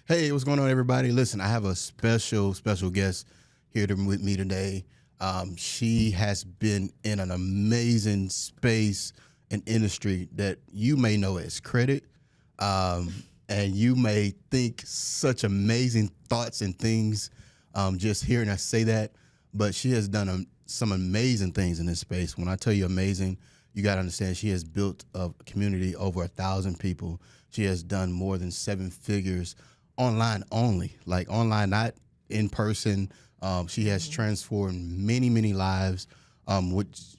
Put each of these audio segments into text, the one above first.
Hey, what's going on, everybody? Listen, I have a special guest here with me today. She has been in an amazing space and industry that you may know as credit, and you may think such amazing thoughts and things just hearing us say that. But she has done some amazing things in this space. When I tell you amazing, you got to understand she has built a community over 1,000 people. She has done more than 7 figures online only, like online, not in person. She has transformed many lives,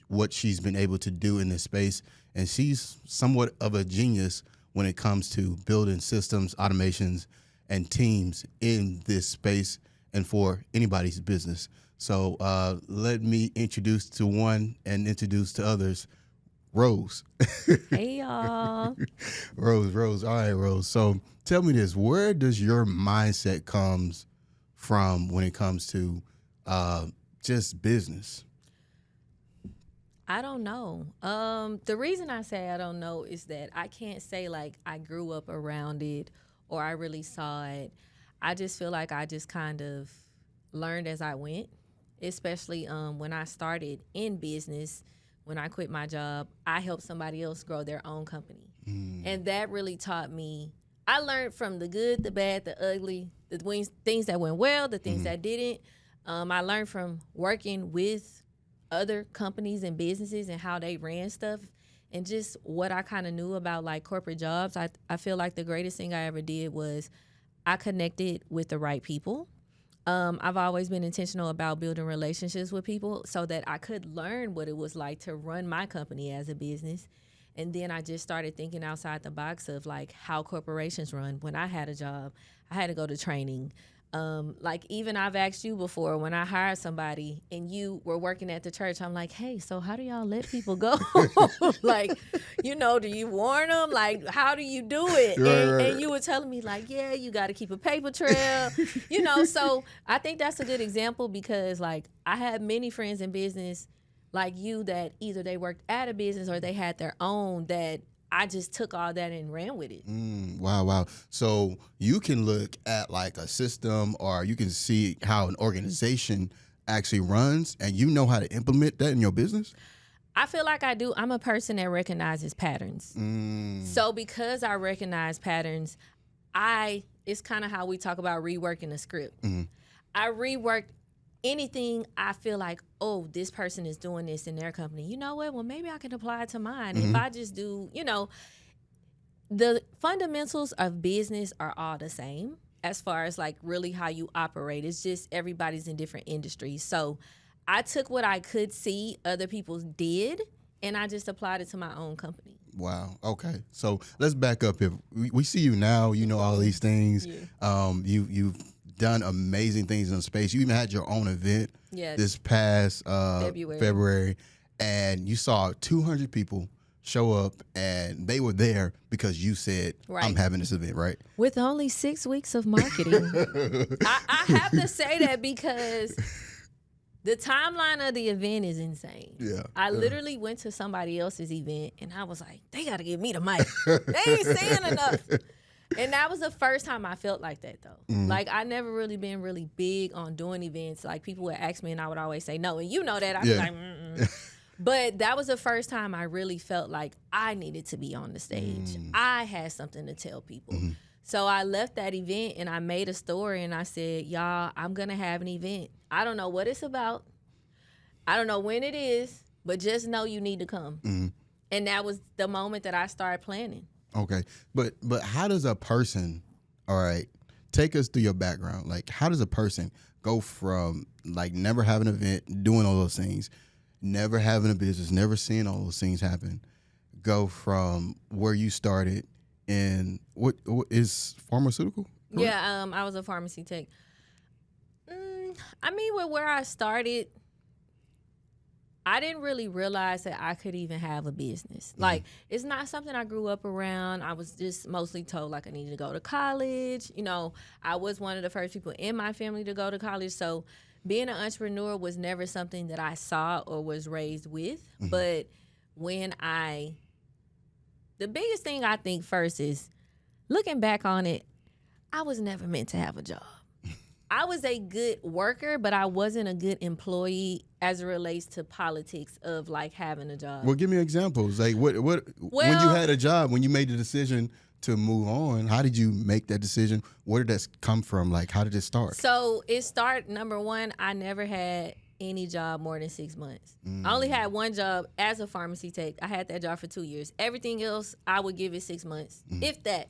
what she's been able to do in this space. And she's somewhat of a genius when it comes to building systems, automations, and teams in this space and for anybody's business. So let me introduce to one and introduce to others, Rose. Hey, y'all. Rose. All right, Rose. So tell me this: where does your mindset comes from when it comes to just business? I don't know. The reason I say I don't know is that I can't say like I grew up around it or I really saw it. I just feel like I just kind of learned as I went, especially when I started in business. When I quit my job, I helped somebody else grow their own company. And that really taught me. I learned from the good, the bad, the ugly, the things that went well, the things that didn't. I learned from working with other companies and businesses and how they ran stuff and just what I kind of knew about like corporate jobs. I feel like the greatest thing I ever did was I connected with the right people. I've always been intentional about building relationships with people so that I could learn what it was like to run my company as a business. And then I just started thinking outside the box of like how corporations run. When I had a job, I had to go to training. Like even I've asked you before when I hired somebody and you were working at the church, I'm like, hey, so how do y'all let people go? Like, do you warn them? Like, how do you do it? And you were telling me like, yeah, you got to keep a paper trail, So I think that's a good example because like I had many friends in business like you that either they worked at a business or they had their own that I just took all that and ran with it. Wow. So you can look at like a system or you can see how an organization actually runs and you know how to implement that in your business? I feel like I do. I'm a person that recognizes patterns. So because I recognize patterns, it's kind of how we talk about reworking the script. I reworked anything I feel like, oh, this person is doing this in their company. You know what? Well, maybe I can apply it to mine. If I just do, the fundamentals of business are all the same as far as like really how you operate. It's just everybody's in different industries. So I took what I could see other people did and I just applied it to my own company. Wow. Okay. So let's back up here. We see you now. You know all these things. Yeah. You've done amazing things in the space. You even had your own event this past February, and you saw 200 people show up, and they were there because you said, I'm having this event, right? With only 6 weeks of marketing. I have to say that because the timeline of the event is insane. Yeah. I literally went to somebody else's event, and I was like, they got to give me the mic. They ain't saying enough. And that was the first time I felt like that, though. Like, I never really been really big on doing events. Like, people would ask me, and I would always say no. And you know that. I'd be like, But that was the first time I really felt like I needed to be on the stage. I had something to tell people. So I left that event, and I made a story, and I said, y'all, I'm going to have an event. I don't know what it's about. I don't know when it is, but just know you need to come. And that was the moment that I started planning. Okay, but how does a person, all right, take us through your background. Like, how does a person go from like never having an event, doing all those things, never having a business, never seeing all those things happen, go from where you started in what is pharmaceutical? Correct? Yeah, I was a pharmacy tech. I mean, with where I started, I didn't really realize that I could even have a business. Like, it's not something I grew up around. I was just mostly told, like, I needed to go to college. I was one of the first people in my family to go to college. So being an entrepreneur was never something that I saw or was raised with. But the biggest thing I think first is, looking back on it, I was never meant to have a job. I was a good worker, but I wasn't a good employee as it relates to politics of like having a job. Well, give me examples. Like when you had a job, when you made the decision to move on, how did you make that decision? Where did that come from? Like, how did it start? So it started, number one, I never had any job more than 6 months. I only had one job as a pharmacy tech. I had that job for 2 years. Everything else, I would give it 6 months, if that.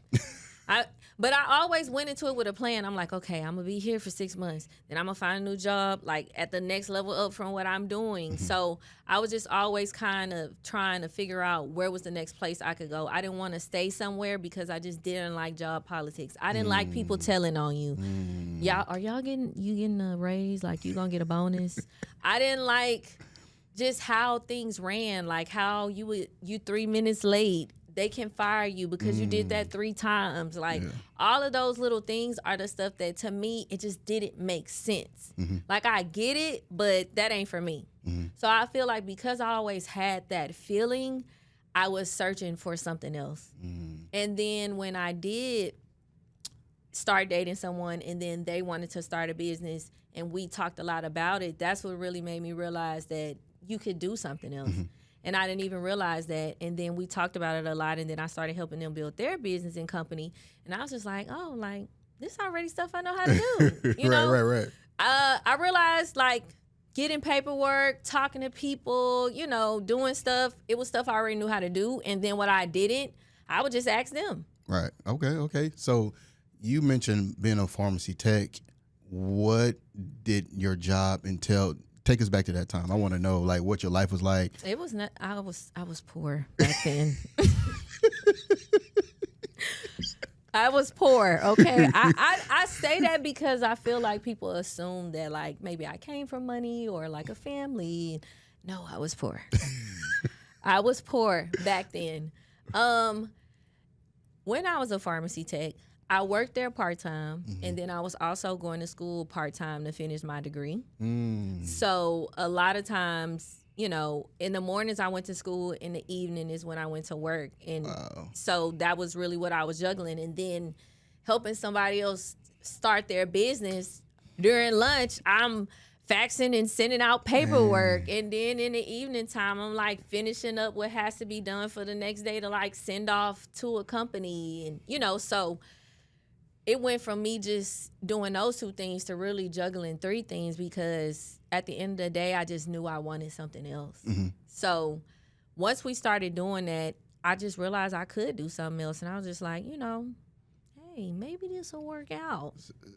But I always went into it with a plan. I'm like, okay, I'm going to be here for 6 months. Then I'm going to find a new job, like at the next level up from what I'm doing. So I was just always kind of trying to figure out where was the next place I could go. I didn't want to stay somewhere because I just didn't like job politics. I didn't like people telling on you. Are y'all getting a raise? Like, you going to get a bonus? I didn't like just how things ran, like how you 3 minutes late. They can fire you because you did that 3 times. Like, all of those little things are the stuff that, to me, it just didn't make sense. Like, I get it, but that ain't for me. So I feel like because I always had that feeling, I was searching for something else. And then when I did start dating someone and then they wanted to start a business and we talked a lot about it, that's what really made me realize that you could do something else. And I didn't even realize that. And then we talked about it a lot. And then I started helping them build their business and company. And I was just like, oh, like, this already stuff I know how to do. You know? Right. I realized, like, getting paperwork, talking to people, you know, doing stuff. It was stuff I already knew how to do. And then what I didn't, I would just ask them. Right. Okay. So you mentioned being a pharmacy tech. What did your job entail? Take us back to that time. I want to know, like, what your life was like. It was not. I was poor back then. I was poor. Okay, I say that because I feel like people assume that, like, maybe I came from money or like a family. No, I was poor. I was poor back then. When I was a pharmacy tech, I worked there part-time, and then I was also going to school part-time to finish my degree. So a lot of times, you know, in the mornings I went to school, in the evening is when I went to work. And so that was really what I was juggling. And then helping somebody else start their business during lunch, I'm faxing and sending out paperwork. And then in the evening time, I'm like finishing up what has to be done for the next day to like send off to a company. And, you know, so it went from me just doing those 2 things to really juggling 3 things, because at the end of the day, I just knew I wanted something else. So once we started doing that, I just realized I could do something else. And I was just like, you know, hey, maybe this will work out.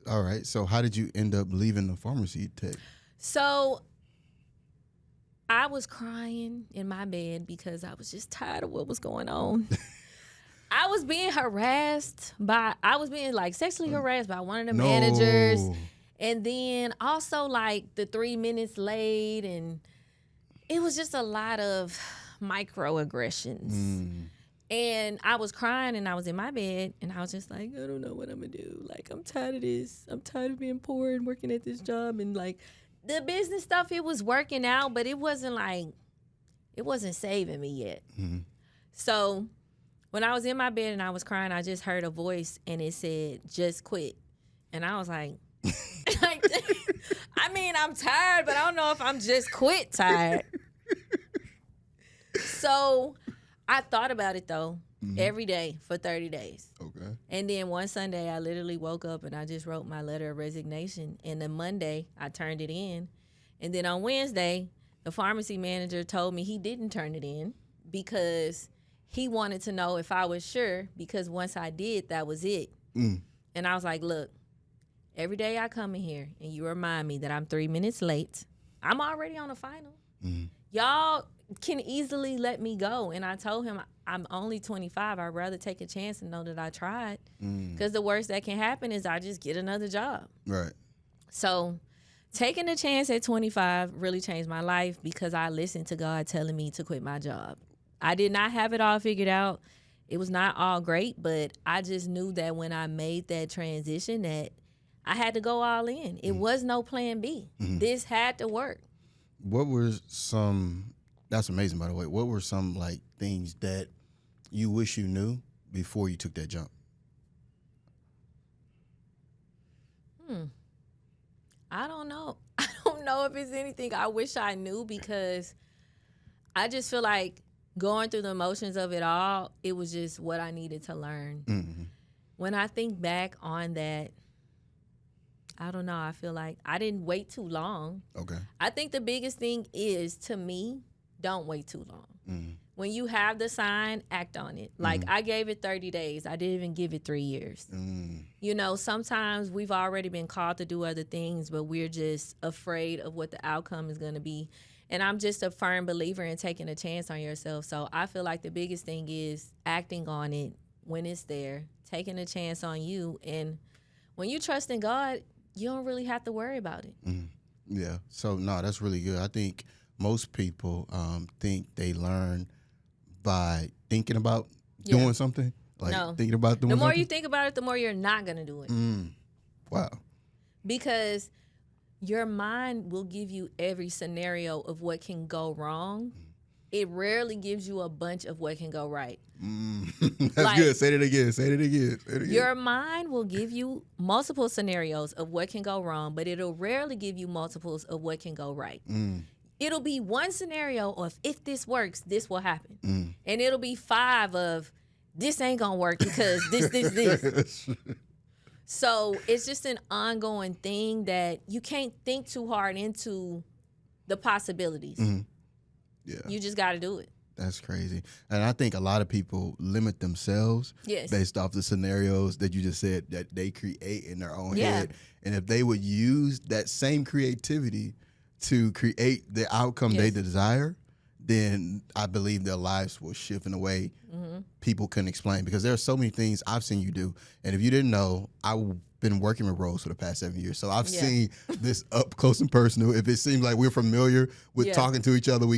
All right. So how did you end up leaving the pharmacy tech? So I was crying in my bed because I was just tired of what was going on. I was being like sexually harassed by one of the managers. And then also like the 3 minutes late, and it was just a lot of microaggressions. And I was crying and I was in my bed and I was just like, I don't know what I'm gonna do. Like, I'm tired of this. I'm tired of being poor and working at this job. And like the business stuff, it was working out, but it wasn't saving me yet. So when I was in my bed and I was crying, I just heard a voice and it said, just quit. And I was like, I mean, I'm tired, but I don't know if I'm just quit tired. So I thought about it, though, every day for 30 days. Okay. And then one Sunday, I literally woke up and I just wrote my letter of resignation. And then Monday, I turned it in. And then on Wednesday, the pharmacy manager told me he didn't turn it in because he wanted to know if I was sure, because once I did, that was it. And I was like, look, every day I come in here and you remind me that I'm 3 minutes late, I'm already on the final. Y'all can easily let me go. And I told him, I'm only 25. I'd rather take a chance and know that I tried. Because the worst that can happen is I just get another job. Right. So taking a chance at 25 really changed my life because I listened to God telling me to quit my job. I did not have it all figured out. It was not all great, but I just knew that when I made that transition that I had to go all in. It was no plan B. This had to work. What were some, that's amazing, by the way, what were some like things that you wish you knew before you took that jump? I don't know. I don't know if it's anything I wish I knew, because I just feel like going through the emotions of it all, it was just what I needed to learn. Mm-hmm. When I think back on that, I don't know. I feel like I didn't wait too long. Okay. I think the biggest thing is, to me, don't wait too long. Mm-hmm. When you have the sign, act on it. Like, I gave it 30 days. I didn't even give it 3 years. You know, sometimes we've already been called to do other things, but we're just afraid of what the outcome is going to be. And I'm just a firm believer in taking a chance on yourself. So I feel like the biggest thing is acting on it when it's there, taking a chance on you. And when you trust in God, you don't really have to worry about it. Yeah. So, no, that's really good. I think most people think they learn by thinking about doing something. Like, No. thinking about doing The more something. you think about it, the more you're not going to do it. Wow. Because your mind will give you every scenario of what can go wrong. It rarely gives you a bunch of what can go right. That's Like, good. Say it again. Say it again. Say it again. Your mind will give you multiple scenarios of what can go wrong, but it'll rarely give you multiples of what can go right. It'll be one scenario of, if this works, this will happen. And it'll be 5 of, this ain't gonna work because this. So it's just an ongoing thing that you can't think too hard into the possibilities. Yeah. You just got to do it. That's crazy. And I think a lot of people limit themselves based off the scenarios that you just said that they create in their own head. And if they would use that same creativity to create the outcome they desire, then I believe their lives will shift in a way people couldn't explain. Because there are so many things I've seen you do. And if you didn't know, I've been working with Rose for the past 7 years. So I've seen this up close and personal. If it seems like we're familiar with talking to each other, I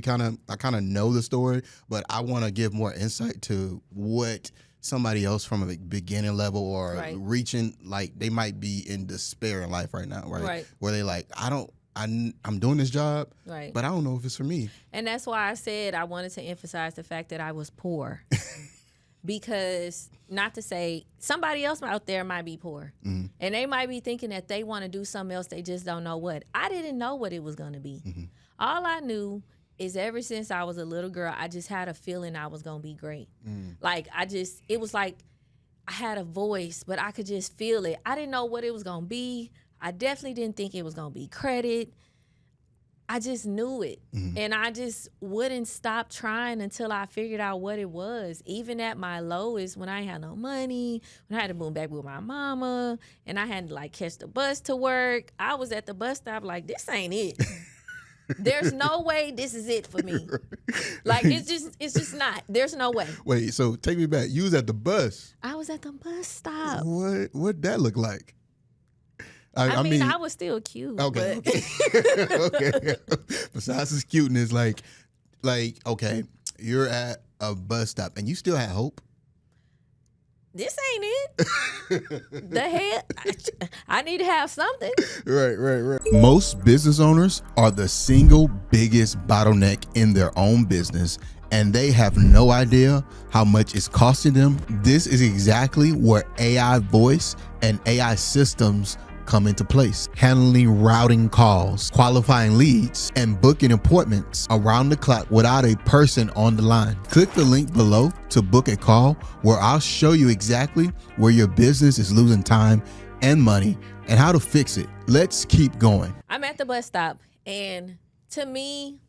kind of know the story. But I want to give more insight to what somebody else from a beginning level or reaching, like, they might be in despair in life right now, right? Where they like, I'm doing this job, but I don't know if it's for me. And that's why I said I wanted to emphasize the fact that I was poor. Because, not to say, somebody else out there might be poor. And they might be thinking that they want to do something else, they just don't know what. I didn't know what it was going to be. All I knew is, ever since I was a little girl, I just had a feeling I was going to be great. Like, it was like I had a voice, but I could just feel it. I didn't know what it was going to be. I definitely didn't think it was going to be credit. I just knew it. And I just wouldn't stop trying until I figured out what it was. Even at my lowest, when I had no money, when I had to move back with my mama, and I had to, like, catch the bus to work, I was at the bus stop like, this ain't it. There's no way this is it for me. Like, it's just not. There's no way. Wait, so take me back. You was at the bus. I was at the bus stop. What'd that look like? I mean, I was still cute. Okay. But. Okay. Besides his cuteness, like, okay, you're at a bus stop and you still had hope. This ain't it. The hell? I need to have something. Right. Most business owners are the single biggest bottleneck in their own business, and they have no idea how much it's costing them. This is exactly where AI voice and AI systems come into place, handling routing calls, qualifying leads, and booking appointments around the clock without a person on the line. Click the link below to book a call where I'll show you exactly where your business is losing time and money and how to fix it. Let's keep going. I'm at the bus stop, and to me,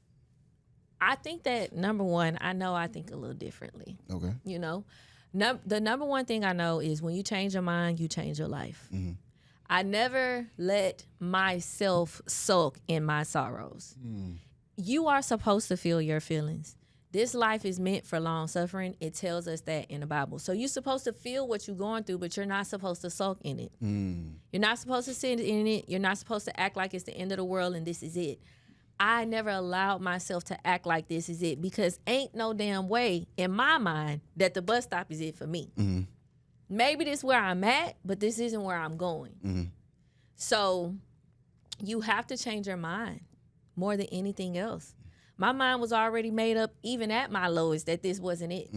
I think that, number one, I think a little differently. Okay. You know, the number one thing I know is, when you change your mind, you change your life. I never let myself sulk in my sorrows. You are supposed to feel your feelings. This life is meant for long suffering. It tells us that in the Bible. So you're supposed to feel what you're going through, but you're not supposed to sulk in it. You're not supposed to sit in it. You're not supposed to act like it's the end of the world and this is it. I never allowed myself to act like this is it, because ain't no damn way in my mind that the bus stop is it for me. Maybe this is where I'm at, but this isn't where I'm going. So you have to change your mind more than anything else. My mind was already made up, even at my lowest, that this wasn't it.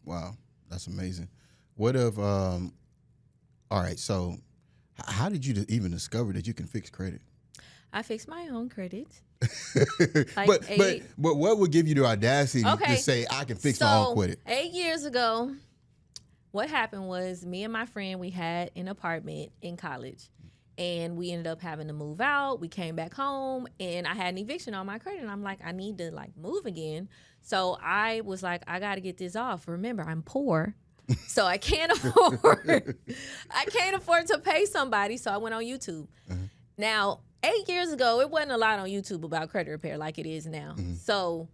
Wow, that's amazing. What if, all right, so How did you even discover that you can fix credit? I fixed my own credit. But what would give you the audacity Okay. to say I can fix my own credit? 8 years ago, what happened was me and my friend, we had an apartment in college, and we ended up having to move out. We came back home, and I had an eviction on my credit, and I'm like, I need to like move again. So I was like, I got to get this off. Remember, I'm poor. So I can't afford to pay somebody. So I went on YouTube. Now, 8 years ago, it wasn't a lot on YouTube about credit repair like it is now. So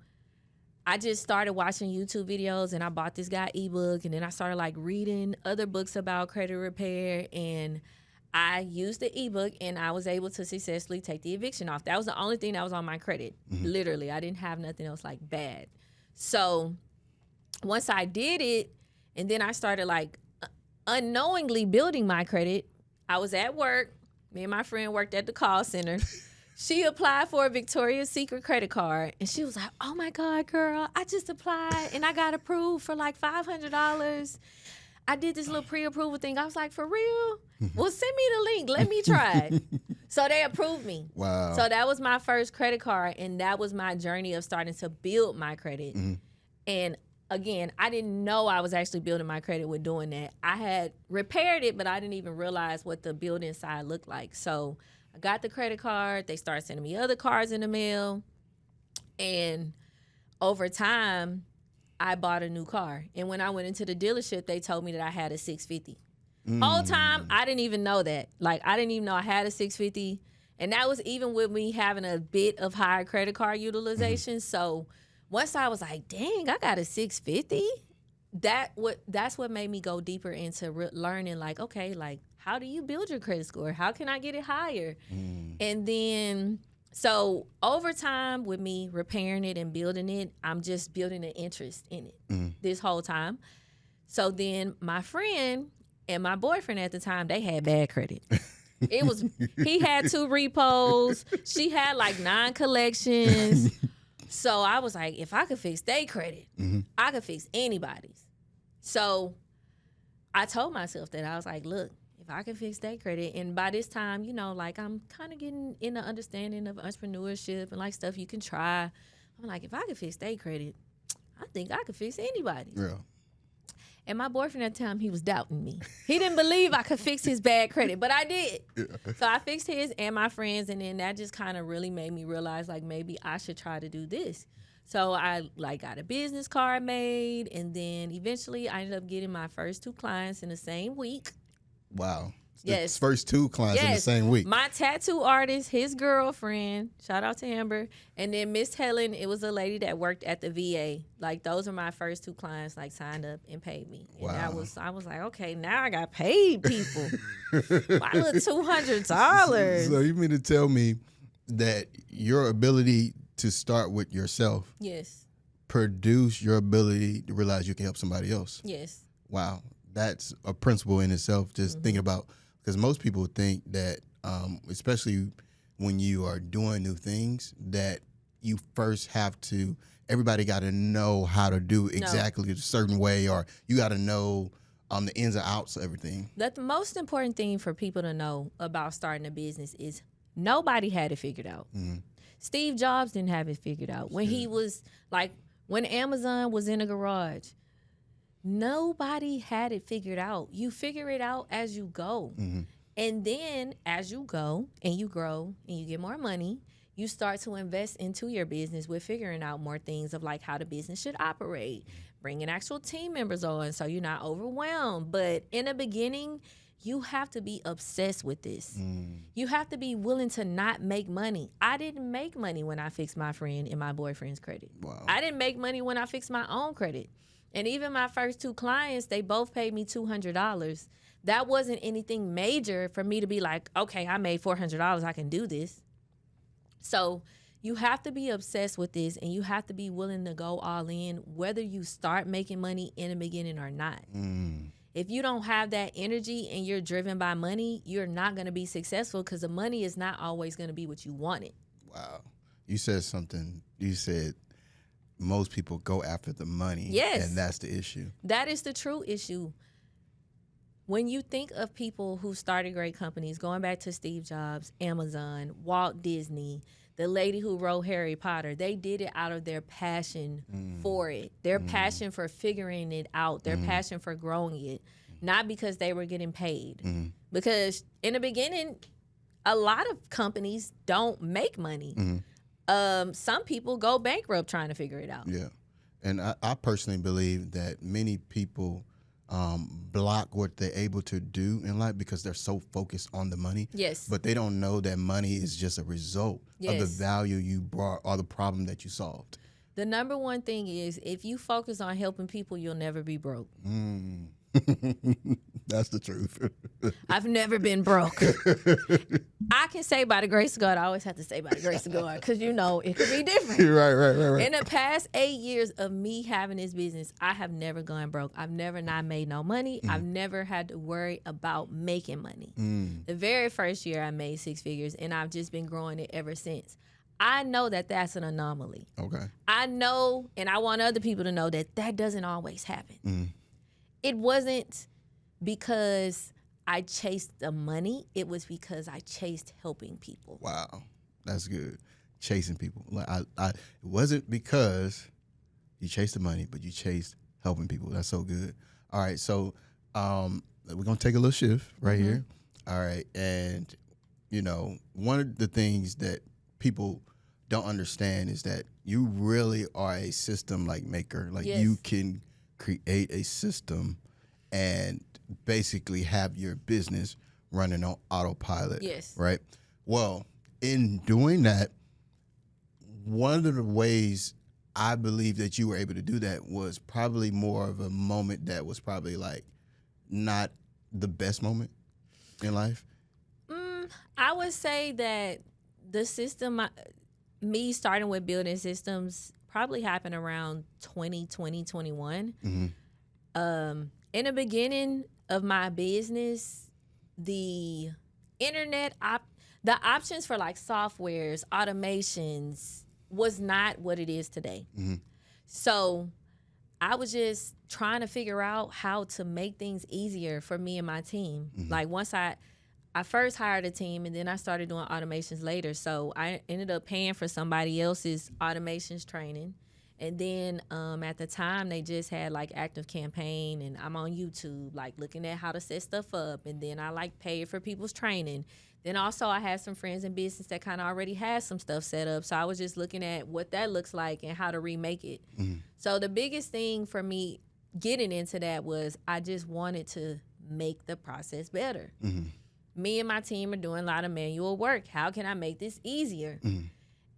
I just started watching YouTube videos, and I bought this guy ebook, and then I started like reading other books about credit repair, and I used the ebook, and I was able to successfully take the eviction off. That was the only thing that was on my credit. Literally, I didn't have nothing else like bad. So once I did it, and then I started like unknowingly building my credit. I was at work. Me and my friend worked at the call center. She applied for a Victoria's Secret credit card, and she was like, oh my God, girl, I just applied and I got approved for like $500. I did this little pre-approval thing. I was like, for real? Well, send me the link. Let me try it. So they approved me. Wow. So that was my first credit card, and that was my journey of starting to build my credit. And again, I didn't know I was actually building my credit with doing that. I had repaired it, but I didn't even realize what the building side looked like. So I got the credit card. They started sending me other cards in the mail. And over time, I bought a new car. And when I went into the dealership, they told me that I had a 650. Whole time, I didn't even know that. Like, I didn't even know I had a 650. And that was even with me having a bit of higher credit card utilization. So once I was like, dang, I got a 650, that's what made me go deeper into learning, like, okay, like, how do you build your credit score? How can I get it higher? And then, so over time with me repairing it and building it, I'm just building an interest in it this whole time. So then my friend and my boyfriend at the time, they had bad credit. He had 2 repos. She had like 9 collections. So I was like, if I could fix their credit, I could fix anybody's. So I told myself that. I was like, look, if I can fix their credit, and by this time, you know, like I'm kind of getting in the understanding of entrepreneurship and like stuff you can try. I'm like, if I could fix their credit, I think I could fix anybody's. Yeah. And my boyfriend at the time, he was doubting me. He didn't believe I could fix his bad credit, but I did. Yeah. So I fixed his and my friends, and then that just kind of really made me realize, like, maybe I should try to do this. So I, like, got a business card made, and then eventually I ended up getting my first 2 clients in the same week. Wow. Yes. The first 2 clients in the same week. My tattoo artist, his girlfriend, shout out to Amber, and then Miss Helen, it was a lady that worked at the VA. Like, those are my first 2 clients, like, signed up and paid me. And wow. I was like, okay, now I got paid people. My little $200. So you mean to tell me that your ability to start with yourself produce your ability to realize you can help somebody else? Yes. Wow. That's a principle in itself, just thinking about, because most people think that, especially when you are doing new things, that you first have to, everybody got to know how to do exactly a certain way, or you got to know the ins and outs of everything. That the most important thing for people to know about starting a business is nobody had it figured out. Steve Jobs didn't have it figured out. When he was, like, when Amazon was in a garage, nobody had it figured out. You figure it out as you go. And then as you go and you grow and you get more money, you start to invest into your business with figuring out more things of like how the business should operate, bringing actual team members on so you're not overwhelmed. But in the beginning, you have to be obsessed with this. You have to be willing to not make money. I didn't make money when I fixed my friend and my boyfriend's credit. Wow. I didn't make money when I fixed my own credit. And even my first 2 clients, they both paid me $200. That wasn't anything major for me to be like, okay, I made $400. I can do this. So you have to be obsessed with this, and you have to be willing to go all in, whether you start making money in the beginning or not. If you don't have that energy and you're driven by money, you're not going to be successful because the money is not always going to be what you wanted. Wow. You said something. You said most people go after the money. Yes. And that's the issue. That is the true issue. when you think of people who started great companies, going back to Steve Jobs, Amazon, Walt Disney, the lady who wrote Harry Potter, they did it out of their passion for it, their passion for figuring it out, their passion for growing it, not because they were getting paid. Because in the beginning, a lot of companies don't make money. Some people go bankrupt trying to figure it out. Yeah. And I personally believe that many people block what they're able to do in life because they're so focused on the money. Yes. But they don't know that money is just a result of the value you brought or the problem that you solved. The number one thing is if you focus on helping people, you'll never be broke. That's the truth. I've never been broke. I can say by the grace of God, I always have to say by the grace of God because, you know, it could be different. Right. In the past 8 years of me having this business, I have never gone broke. I've never not made no money. I've never had to worry about making money. The very first year I made 6 figures, and I've just been growing it ever since. I know that that's an anomaly. Okay. I know, and I want other people to know that that doesn't always happen. It wasn't because I chased the money. It was because I chased helping people. Wow. That's good. Chasing people. Like it wasn't because you chased the money, but you chased helping people. That's so good. All right. So we're going to take a little shift right here. All right. And, you know, one of the things that people don't understand is that you really are a system like maker. Like you can create a system and basically have your business running on autopilot. Yes. Right. Well, in doing that, one of the ways I believe that you were able to do that was probably more of a moment that was probably like not the best moment in life. I would say that the system, me starting with building systems, probably happened around 2020, 21. In the beginning of my business, the internet, the options for like softwares, automations was not what it is today. So I was just trying to figure out how to make things easier for me and my team. Like once I first hired a team and then I started doing automations later. So I ended up paying for somebody else's automations training. And then at the time, they just had like Active Campaign, and I'm on YouTube, like looking at how to set stuff up. And then I like paid for people's training. Then also I had some friends in business that kind of already had some stuff set up. So I was just looking at what that looks like and how to remake it. So the biggest thing for me getting into that was I just wanted to make the process better. Me and my team are doing a lot of manual work. How can I make this easier?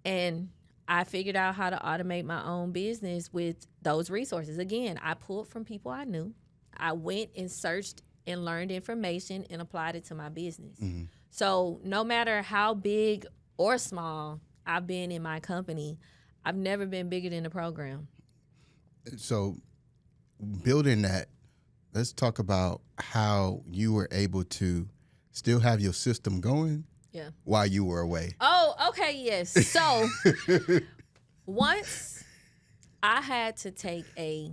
And I figured out how to automate my own business with those resources. Again, I pulled from people I knew. I went and searched and learned information and applied it to my business. So no matter how big or small I've been in my company, I've never been bigger than the program. So building that, let's talk about how you were able to still have your system going while you were away. Oh, okay, yes. So once I had to take a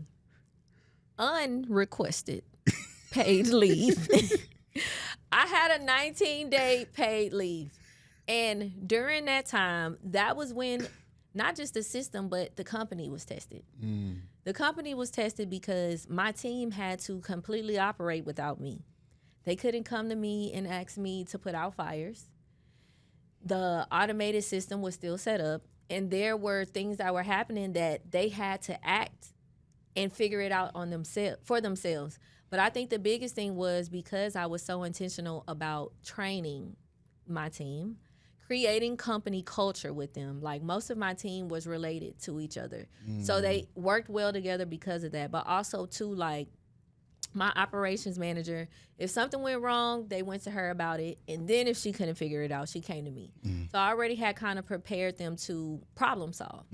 unrequested paid leave. I had a 19-day paid leave. And during that time, that was when not just the system, but the company was tested. The company was tested because my team had to completely operate without me. They couldn't come to me and ask me to put out fires. The automated system was still set up, and there were things that were happening that they had to act and figure it out on themselves. But I think the biggest thing was because I was so intentional about training my team, creating company culture with them. Like most of my team was related to each other. So they worked well together because of that. But also too, like my operations manager, if something went wrong, they went to her about it. And then if she couldn't figure it out, she came to me. So I already had kind of prepared them to problem solve.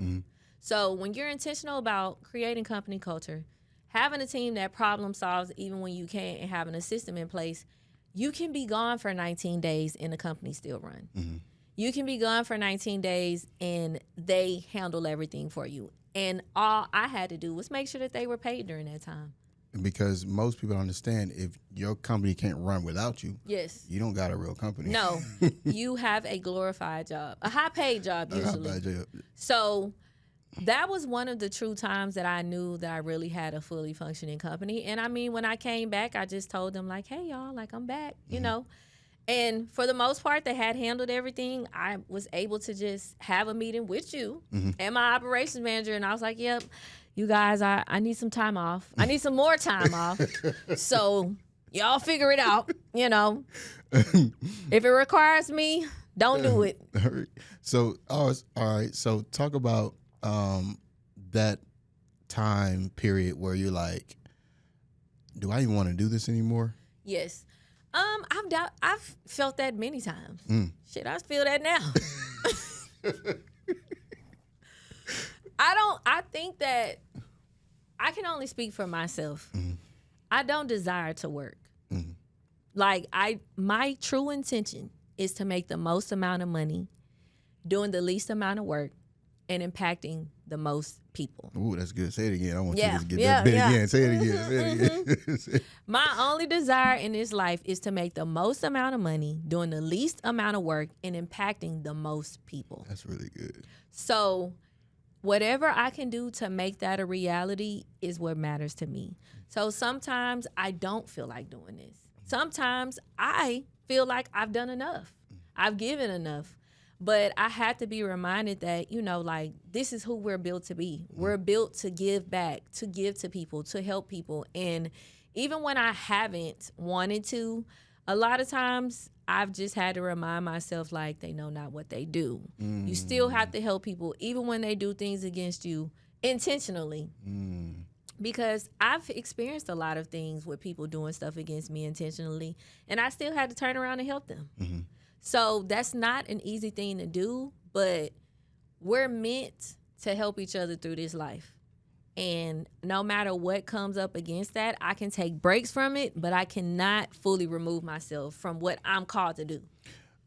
So when you're intentional about creating company culture, having a team that problem solves even when you can't, and having a system in place, you can be gone for 19 days and the company still run. You can be gone for 19 days and they handle everything for you. And all I had to do was make sure that they were paid during that time. Because most people don't understand, if your company can't run without you, Yes. you don't got a real company. No, you have a glorified job, a high paid job usually. So that was one of the true times that I knew that I really had a fully functioning company. And I mean, when I came back, I just told them like, hey, y'all, like I'm back, you know. And for the most part, they had handled everything. I was able to just have a meeting with you and my operations manager. And I was like, yep, you guys, I need some time off. I need some more time off. So y'all figure it out, you know. If it requires me, don't do it. So, all right. So talk about that time period where you're like, do I even want to do this anymore? Yes. I've felt that many times. Shit, I feel that now. I think that I can only speak for myself. I don't desire to work. Like my true intention is to make the most amount of money, doing the least amount of work, and impacting the most people. Ooh, that's good. Say it again. I want you to get that bit again. Say it again. Say it again. My only desire in this life is to make the most amount of money, doing the least amount of work, and impacting the most people. That's really good. So whatever I can do to make that a reality is what matters to me. So sometimes I don't feel like doing this. Sometimes I feel like I've done enough. I've given enough. But I had to be reminded that, you know, like, this is who we're built to be. We're built to give back, to give to people, to help people. And even when I haven't wanted to, a lot of times I've just had to remind myself, like, they know not what they do. You still have to help people, even when they do things against you intentionally. Because I've experienced a lot of things with people doing stuff against me intentionally, and I still had to turn around and help them. So that's not an easy thing to do, but we're meant to help each other through this life. And no matter what comes up against that, I can take breaks from it, but I cannot fully remove myself from what I'm called to do.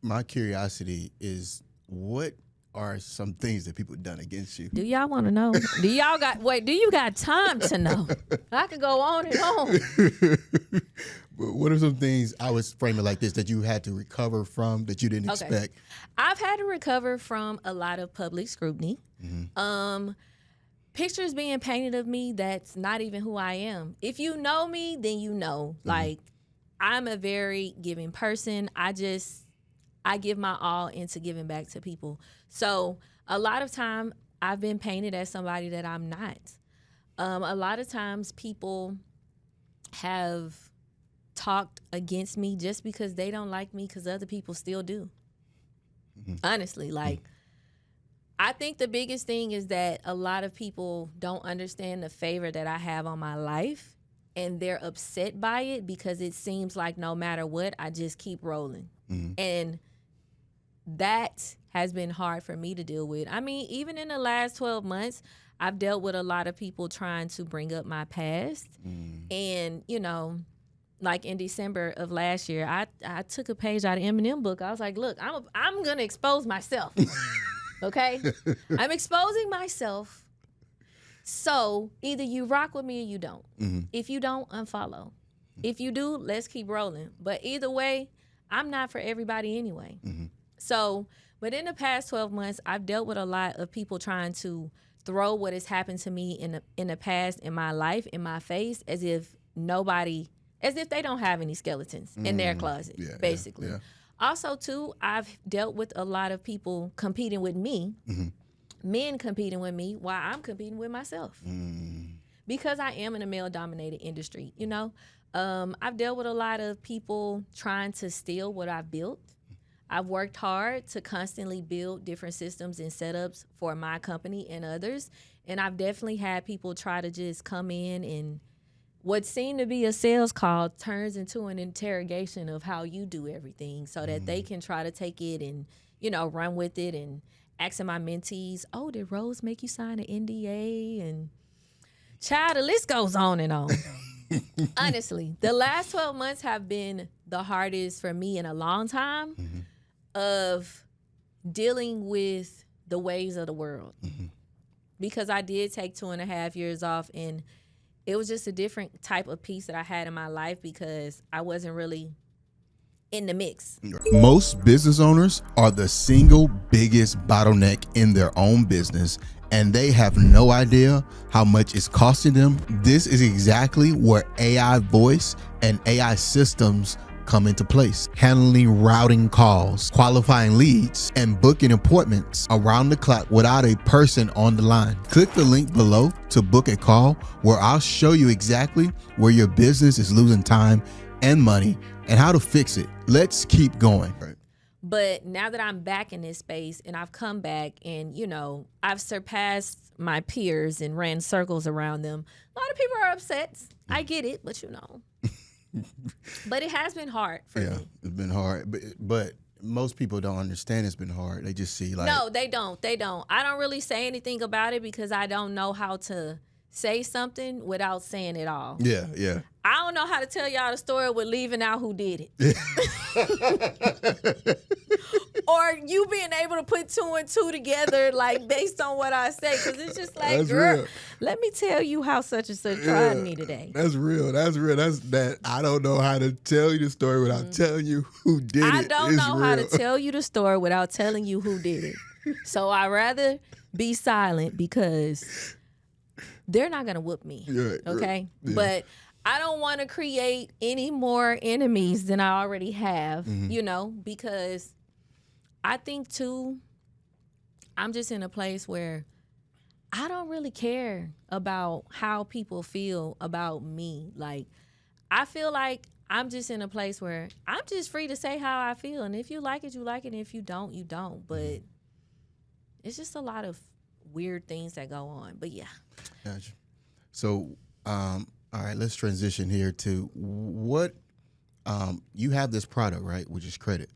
My curiosity is, what are some things that people done against you? Do y'all want to know? Do you got time to know? I could go on and on. But what are some things, I was framing like this, that you had to recover from that you didn't expect? I've had to recover from a lot of public scrutiny. Pictures being painted of me that's not even who I am. If you know me, then you know. Like, I'm a very giving person. I give my all into giving back to people. So a lot of time I've been painted as somebody that I'm not. A lot of times people have talked against me just because they don't like me, because other people still do. Honestly, like, I think the biggest thing is that a lot of people don't understand the favor that I have on my life, and they're upset by it because it seems like no matter what, I just keep rolling. And that has been hard for me to deal with. I mean, even in the last 12 months, I've dealt with a lot of people trying to bring up my past. And, you know, like in December of last year, I took a page out of Eminem book. I was like, look, I'm going to expose myself. Okay? I'm exposing myself. So either you rock with me or you don't. If you don't, unfollow. If you do, let's keep rolling. But either way, I'm not for everybody anyway. So, but in the past 12 months, I've dealt with a lot of people trying to throw what has happened to me in the past, in my life, in my face, as if they don't have any skeletons in their closet, basically. Also, too, I've dealt with a lot of people competing with me, men competing with me while I'm competing with myself. Because I am in a male-dominated industry, you know. I've dealt with a lot of people trying to steal what I've built. I've worked hard to constantly build different systems and setups for my company and others. And I've definitely had people try to just come in, and what seemed to be a sales call turns into an interrogation of how you do everything, so that they can try to take it and, you know, run with it. And asking my mentees, oh, did Rose make you sign an NDA? And child, the list goes on and on. Honestly, the last 12 months have been the hardest for me in a long time of dealing with the ways of the world. Because I did take 2.5 years off, and it was just a different type of peace that I had in my life because I wasn't really in the mix. Most business owners are the single biggest bottleneck in their own business, and they have no idea how much it's costing them. This is exactly where AI voice and AI systems come into place, handling routing calls, qualifying leads, and booking appointments around the clock without a person on the line. Click the link below to book a call where I'll show you exactly where your business is losing time and money and how to fix it. Let's keep going. But now that I'm back in this space and I've come back and, you know, I've surpassed my peers and ran circles around them, a lot of people are upset. I get it, but you know. But it has been hard for me. It's been hard. But most people don't understand it's been hard. They just see like... No, they don't. They don't. I don't really say anything about it because I don't know how to say something without saying it all. Yeah, yeah. I don't know how to tell y'all the story with leaving out who did it. Or you being able to put 2 and 2 together, like, based on what I say. Because it's just like, That's girl, real. let me tell you how such and such tried me today. That's real. That's real. That's that. I don't know how to tell you the story without telling you who did it. I don't It's know real. how to tell you the story without telling you who did it. So I'd rather be silent because they're not going to whoop me. Yeah, Okay? yeah. But I don't want to create any more enemies than I already have, you know, because I think, too, I'm just in a place where I don't really care about how people feel about me. Like, I feel like I'm just in a place where I'm just free to say how I feel. And if you like it, you like it. And if you don't, you don't. But it's just a lot of weird things that go on. But, yeah. Gotcha. So, all right, let's transition here to what you have this product, right, which is credit.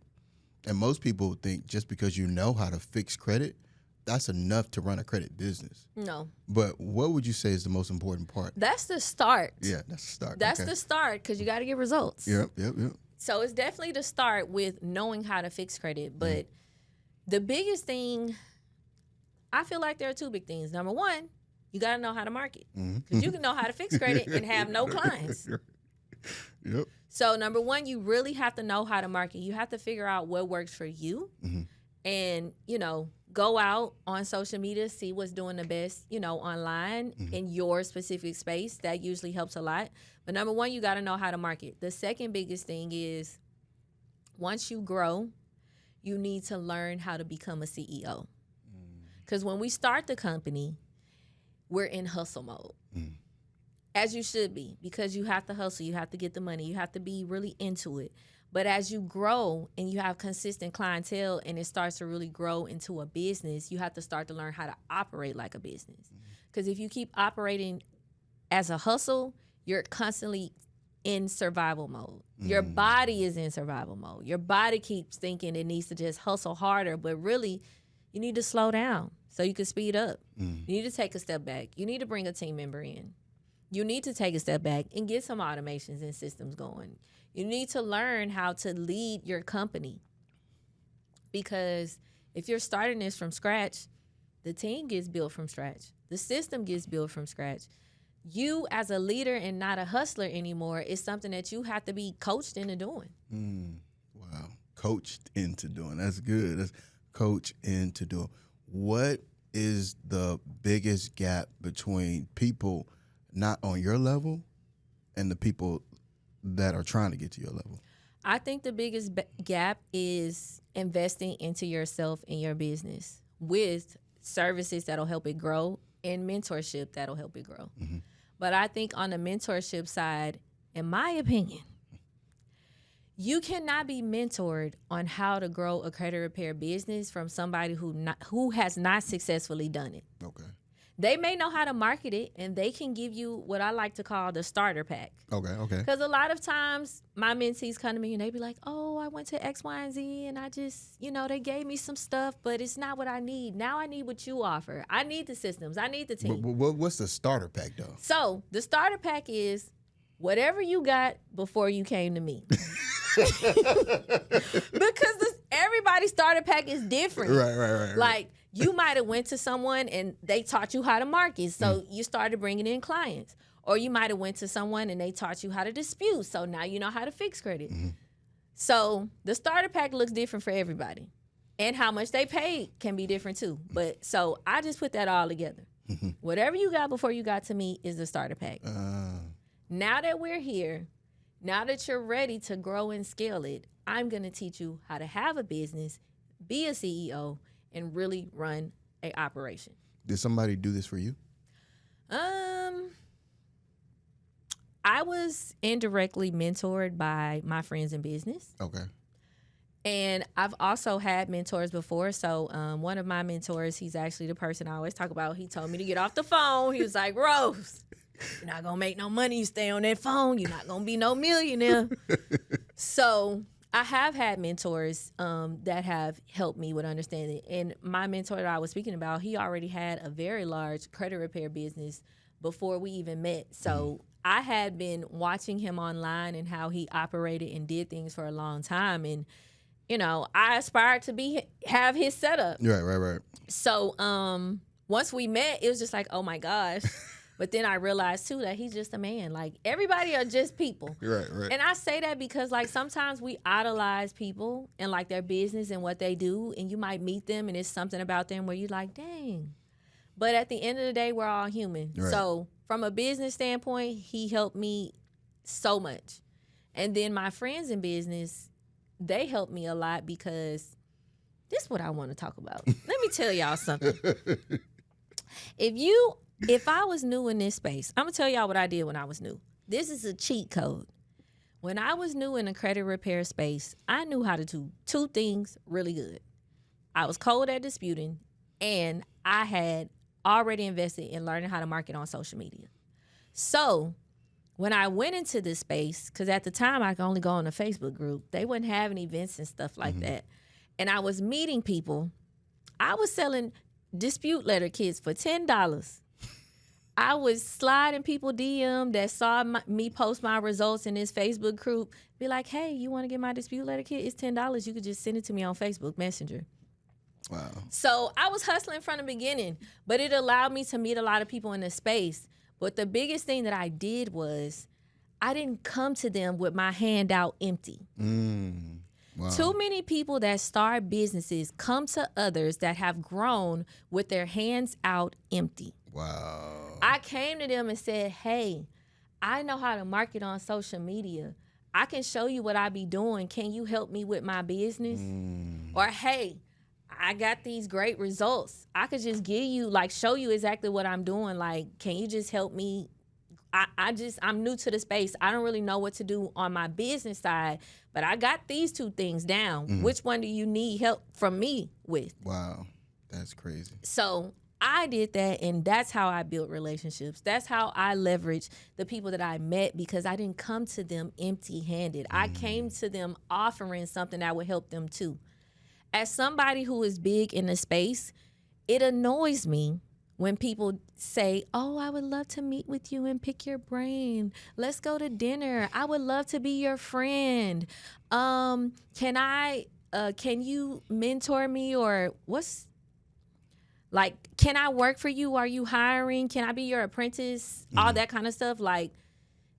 And most people think just because you know how to fix credit, that's enough to run a credit business. No. But what would you say is the most important part? That's the start. Yeah, that's the start. That's okay. the start because you got to get results. Yep. So it's definitely the start with knowing how to fix credit. But the biggest thing, I feel like there are 2 big things. Number one, you got to know how to market. Because you can know how to fix credit and have no clients. Yep. So number one, you really have to know how to market. You have to figure out what works for you and, you know, go out on social media, see what's doing the best, you know, online in your specific space. That usually helps a lot. But number one, you got to know how to market. The second biggest thing is once you grow, you need to learn how to become a CEO. Because when we start the company, we're in hustle mode. As you should be, because you have to hustle, you have to get the money, you have to be really into it. But as you grow and you have consistent clientele and it starts to really grow into a business, you have to start to learn how to operate like a business. Because if you keep operating as a hustle, you're constantly in survival mode. Your body is in survival mode. Your body keeps thinking it needs to just hustle harder, but really you need to slow down so you can speed up. You need to take a step back. You need to bring a team member in. You need to take a step back and get some automations and systems going. You need to learn how to lead your company. Because if you're starting this from scratch, the team gets built from scratch. The system gets built from scratch. You as a leader and not a hustler anymore is something that you have to be coached into doing. Wow. Coached into doing. That's good. That's coached into doing. What is the biggest gap between people not on your level and the people that are trying to get to your level? I think the biggest gap is investing into yourself and your business with services that'll help it grow and mentorship that'll help it grow. But I think on the mentorship side, in my opinion, you cannot be mentored on how to grow a credit repair business from somebody who has not successfully done it. Okay. They may know how to market it, and they can give you what I like to call the starter pack. Okay. Because a lot of times my mentees come to me and they be like, oh, I went to X, Y, and Z, and I just, you know, they gave me some stuff, but it's not what I need. Now I need what you offer. I need the systems. I need the team. But what's the starter pack, though? So the starter pack is whatever you got before you came to me. Because everybody's starter pack is different. Right. Like, you might have went to someone and they taught you how to market, so you started bringing in clients. Or you might have went to someone and they taught you how to dispute. So now you know how to fix credit. So the starter pack looks different for everybody. And how much they paid can be different too. But so I just put that all together. Whatever you got before you got to me is the starter pack. Now that we're here, now that you're ready to grow and scale it, I'm going to teach you how to have a business, be a CEO, and really run a operation. Did somebody do this for you? I was indirectly mentored by my friends in business. Okay. And I've also had mentors before. So one of my mentors, he's actually the person I always talk about. He told me to get off the phone. He was like, Rose, you're not going to make no money. You stay on that phone. You're not going to be no millionaire. So I have had mentors that have helped me with understanding. And my mentor that I was speaking about, he already had a very large credit repair business before we even met. So I had been watching him online and how he operated and did things for a long time. And, you know, I aspired to have his setup. Right. So once we met, it was just like, oh my gosh. But then I realized too that he's just a man. Like, everybody are just people. Right. And I say that because, like, sometimes we idolize people and like their business and what they do, and you might meet them and it's something about them where you're like, dang. But at the end of the day, we're all human. Right. So from a business standpoint, he helped me so much. And then my friends in business, they helped me a lot because this is what I want to talk about. Let me tell y'all something. If I was new in this space, I'm going to tell y'all what I did when I was new. This is a cheat code. When I was new in the credit repair space, I knew how to do two things really good. I was cold at disputing, and I had already invested in learning how to market on social media. So when I went into this space, because at the time I could only go on a Facebook group, they wasn't having events and stuff like that. And I was meeting people. I was selling dispute letter kits for $10. I was sliding people DM that saw me post my results in this Facebook group, be like, hey, you want to get my dispute letter kit? It's $10. You could just send it to me on Facebook Messenger. Wow. So I was hustling from the beginning, but it allowed me to meet a lot of people in the space. But the biggest thing that I did was I didn't come to them with my hand out empty. Wow. Too many people that start businesses come to others that have grown with their hands out empty. Wow. I came to them and said, hey, I know how to market on social media. I can show you what I be doing. Can you help me with my business? Or, hey, I got these great results. I could just give you, like, show you exactly what I'm doing. Like, can you just help me? I'm new to the space. I don't really know what to do on my business side, but I got these two things down. Which one do you need help from me with? Wow. That's crazy. So I did that, and that's how I built relationships. That's how I leveraged the people that I met, because I didn't come to them empty-handed. I came to them offering something that would help them too. As somebody who is big in the space, it annoys me when people say, oh, I would love to meet with you and pick your brain. Let's go to dinner. I would love to be your friend. Can you mentor me, or can I work for you? Are you hiring? Can I be your apprentice? All that kind of stuff. Like,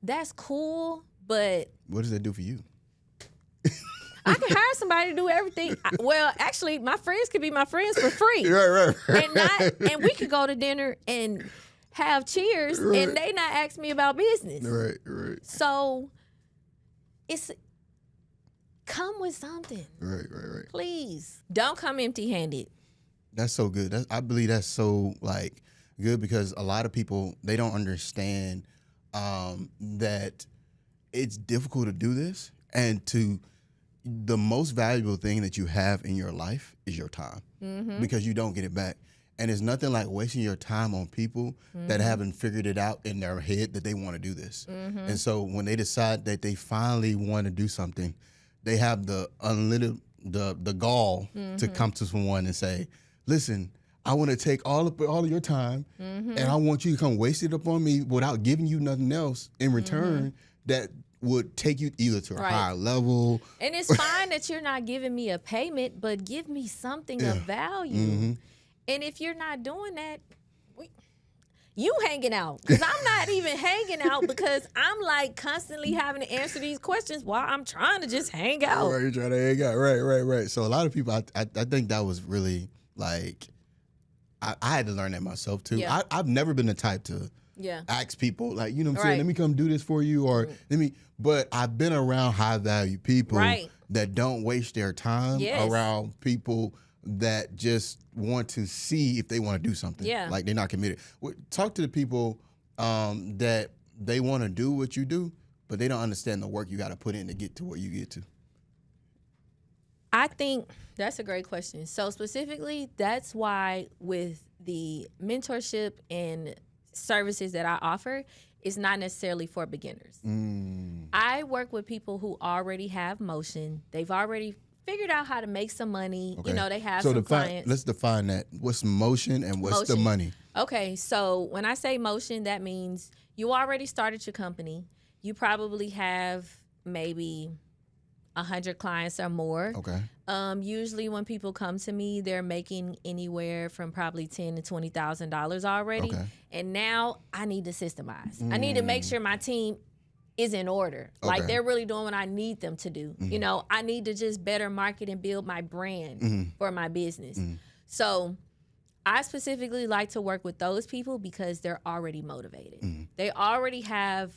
that's cool, but what does that do for you? I can hire somebody to do everything. Well, actually, my friends could be my friends for free. Right. And we could go to dinner and have cheers, and they not ask me about business. Right. So it's come with something. Right. Please don't come empty-handed. That's so good. I believe that's so good, because a lot of people, they don't understand that it's difficult to do this, and the most valuable thing that you have in your life is your time, because you don't get it back. And it's nothing like wasting your time on people that haven't figured it out in their head that they want to do this. And so when they decide that they finally want to do something, they have the gall to come to someone and say, listen, I want to take all of your time, and I want you to come waste it up on me without giving you nothing else in return that would take you either to a higher level. And it's fine that you're not giving me a payment, but give me something of value. And if you're not doing that, you hanging out. Because I'm not even hanging out because I'm like constantly having to answer these questions while I'm trying to just hang out. Right, you're trying to hang out. Right. So a lot of people, I think that was really like, I had to learn that myself too. Yeah. I've never been the type to ask people like, you know what I'm saying, let me come do this for you, or but I've been around high value people that don't waste their time around people that just want to see if they want to do something. Yeah. Like they're not committed. Talk to the people that they want to do what you do, but they don't understand the work you got to put in to get to where you get to. I think that's a great question. So specifically, that's why with the mentorship and services that I offer, it's not necessarily for beginners. I work with people who already have motion. They've already figured out how to make some money. Okay. You know, they have some clients. Let's define that. What's motion and what's the money? Okay, so when I say motion, that means you already started your company. You probably have maybe 100 clients or more. Okay. Usually when people come to me, they're making anywhere from probably $10,000 to $20,000 already. Okay. And now I need to systemize. I need to make sure my team is in order. Okay. Like they're really doing what I need them to do. You know, I need to just better market and build my brand for my business. So I specifically like to work with those people because they're already motivated. They already have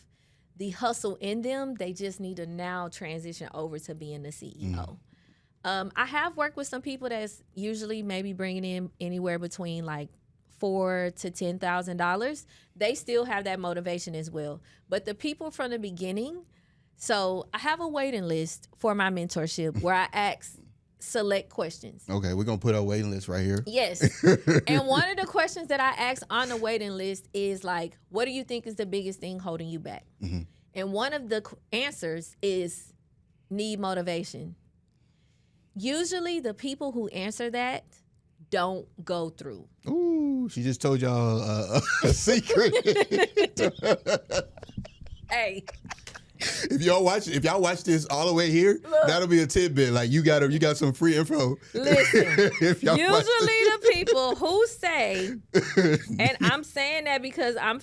the hustle in them. They just need to now transition over to being the CEO. I have worked with some people that's usually maybe bringing in anywhere between like $4,000 to $10,000. They still have that motivation as well. But the people from the beginning, so I have a waiting list for my mentorship where I ask select questions. Okay, we're going to put our waiting list right here. Yes. And one of the questions that I ask on the waiting list is like, what do you think is the biggest thing holding you back? And one of the answers is need motivation. Usually the people who answer that don't go through. Ooh, she just told y'all a secret. Hey. If y'all watch this all the way here, look, that'll be a tidbit. Like you got some free info. Listen, usually the people who say, and I'm saying that because I'm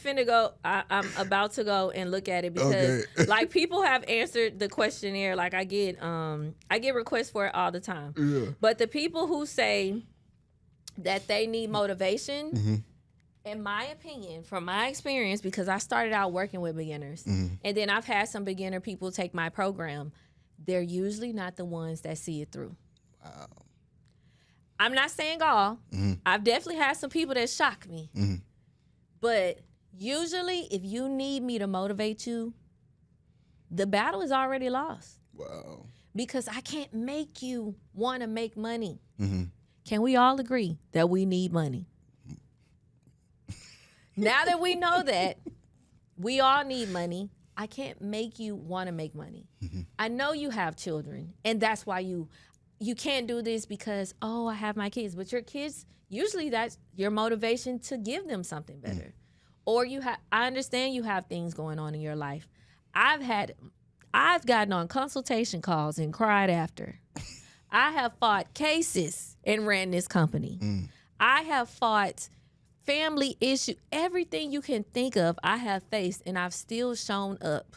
about to go and look at it because like people have answered the questionnaire. Like I get requests for it all the time. Yeah. But the people who say that they need motivation. In my opinion, from my experience, because I started out working with beginners, and then I've had some beginner people take my program, they're usually not the ones that see it through. Wow. I'm not saying all. I've definitely had some people that shock me. But usually, if you need me to motivate you, the battle is already lost. Wow. Because I can't make you want to make money. Can we all agree that we need money? Now that we know that we all need money, I can't make you want to make money. I know you have children, and that's why you can't do this because, oh, I have my kids. But your kids, usually that's your motivation to give them something better. Or I understand you have things going on in your life. I've gotten on consultation calls and cried after. I have fought cases and ran this company. I have fought family issue, everything you can think of, I have faced, and I've still shown up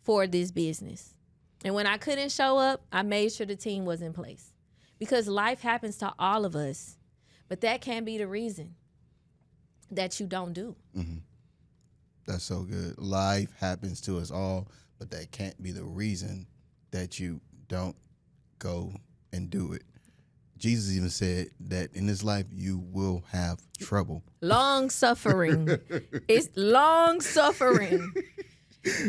for this business. And when I couldn't show up, I made sure the team was in place. Because life happens to all of us, but that can't be the reason that you don't do. That's so good. Life happens to us all, but that can't be the reason that you don't go and do it. Jesus even said that in this life you will have trouble. Long suffering. It's long suffering.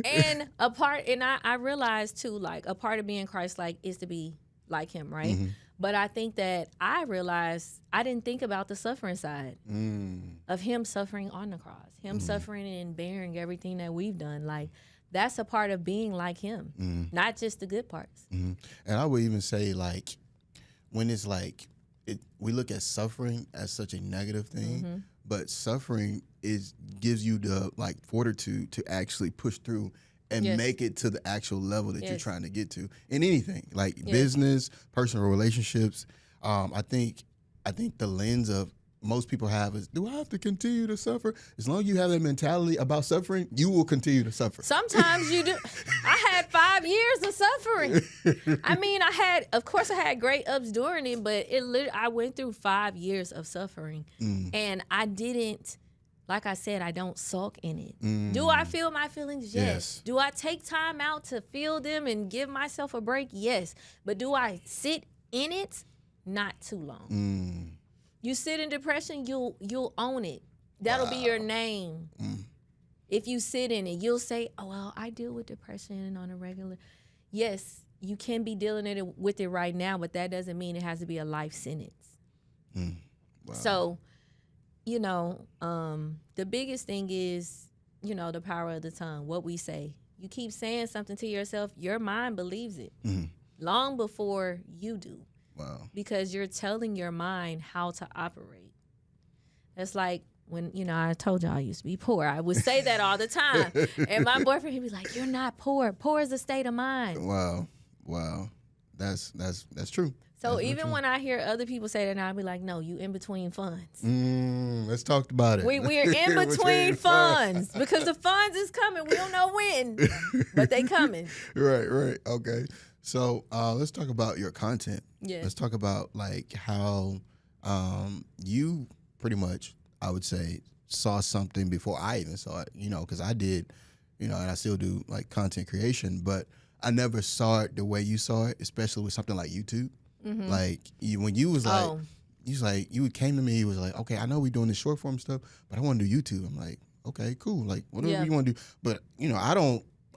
And I realized too, like a part of being Christ-like is to be like him, right? But I think that I realized I didn't think about the suffering side of him suffering on the cross, him suffering and bearing everything that we've done. Like that's a part of being like him, not just the good parts. And I would even say like, when it's like, we look at suffering as such a negative thing, but suffering gives you the like fortitude to actually push through and make it to the actual level that you're trying to get to in anything, like business, personal relationships. I think the lens of most people have is, do I have to continue to suffer? As long as you have that mentality about suffering, you will continue to suffer. Sometimes you do. I had 5 years of suffering. I mean, of course, I had great ups during it, but I went through 5 years of suffering, and I didn't. Like I said, I don't sulk in it. Do I feel my feelings? Yes. Do I take time out to feel them and give myself a break? Yes. But do I sit in it? Not too long. You sit in depression, you'll own it. That'll be your name. If you sit in it, you'll say, oh, well, I deal with depression on a regular. Yes, you can be dealing with it right now, but that doesn't mean it has to be a life sentence. Wow. So, the biggest thing is, the power of the tongue, what we say. You keep saying something to yourself, your mind believes it long before you do. Wow. Because you're telling your mind how to operate. That's like when, I told y'all I used to be poor. I would say that all the time. And my boyfriend, he'd be like, you're not poor. Poor is a state of mind. Wow. That's true. So even when I hear other people say that, I'll be like, no, you in between funds. Let's talk about it. We're in between funds because the funds is coming. We don't know when, but they coming. Right. Okay. So let's talk about your content. Yeah. Let's talk about like how you pretty much, I would say, saw something before I even saw it, because I did, and I still do like content creation, but I never saw it the way you saw it, especially with something like YouTube. Like when you was like, you came to me, you was like, okay, I know we're doing this short form stuff, but I want to do YouTube. I'm like, okay, cool. Like whatever you want to do. But,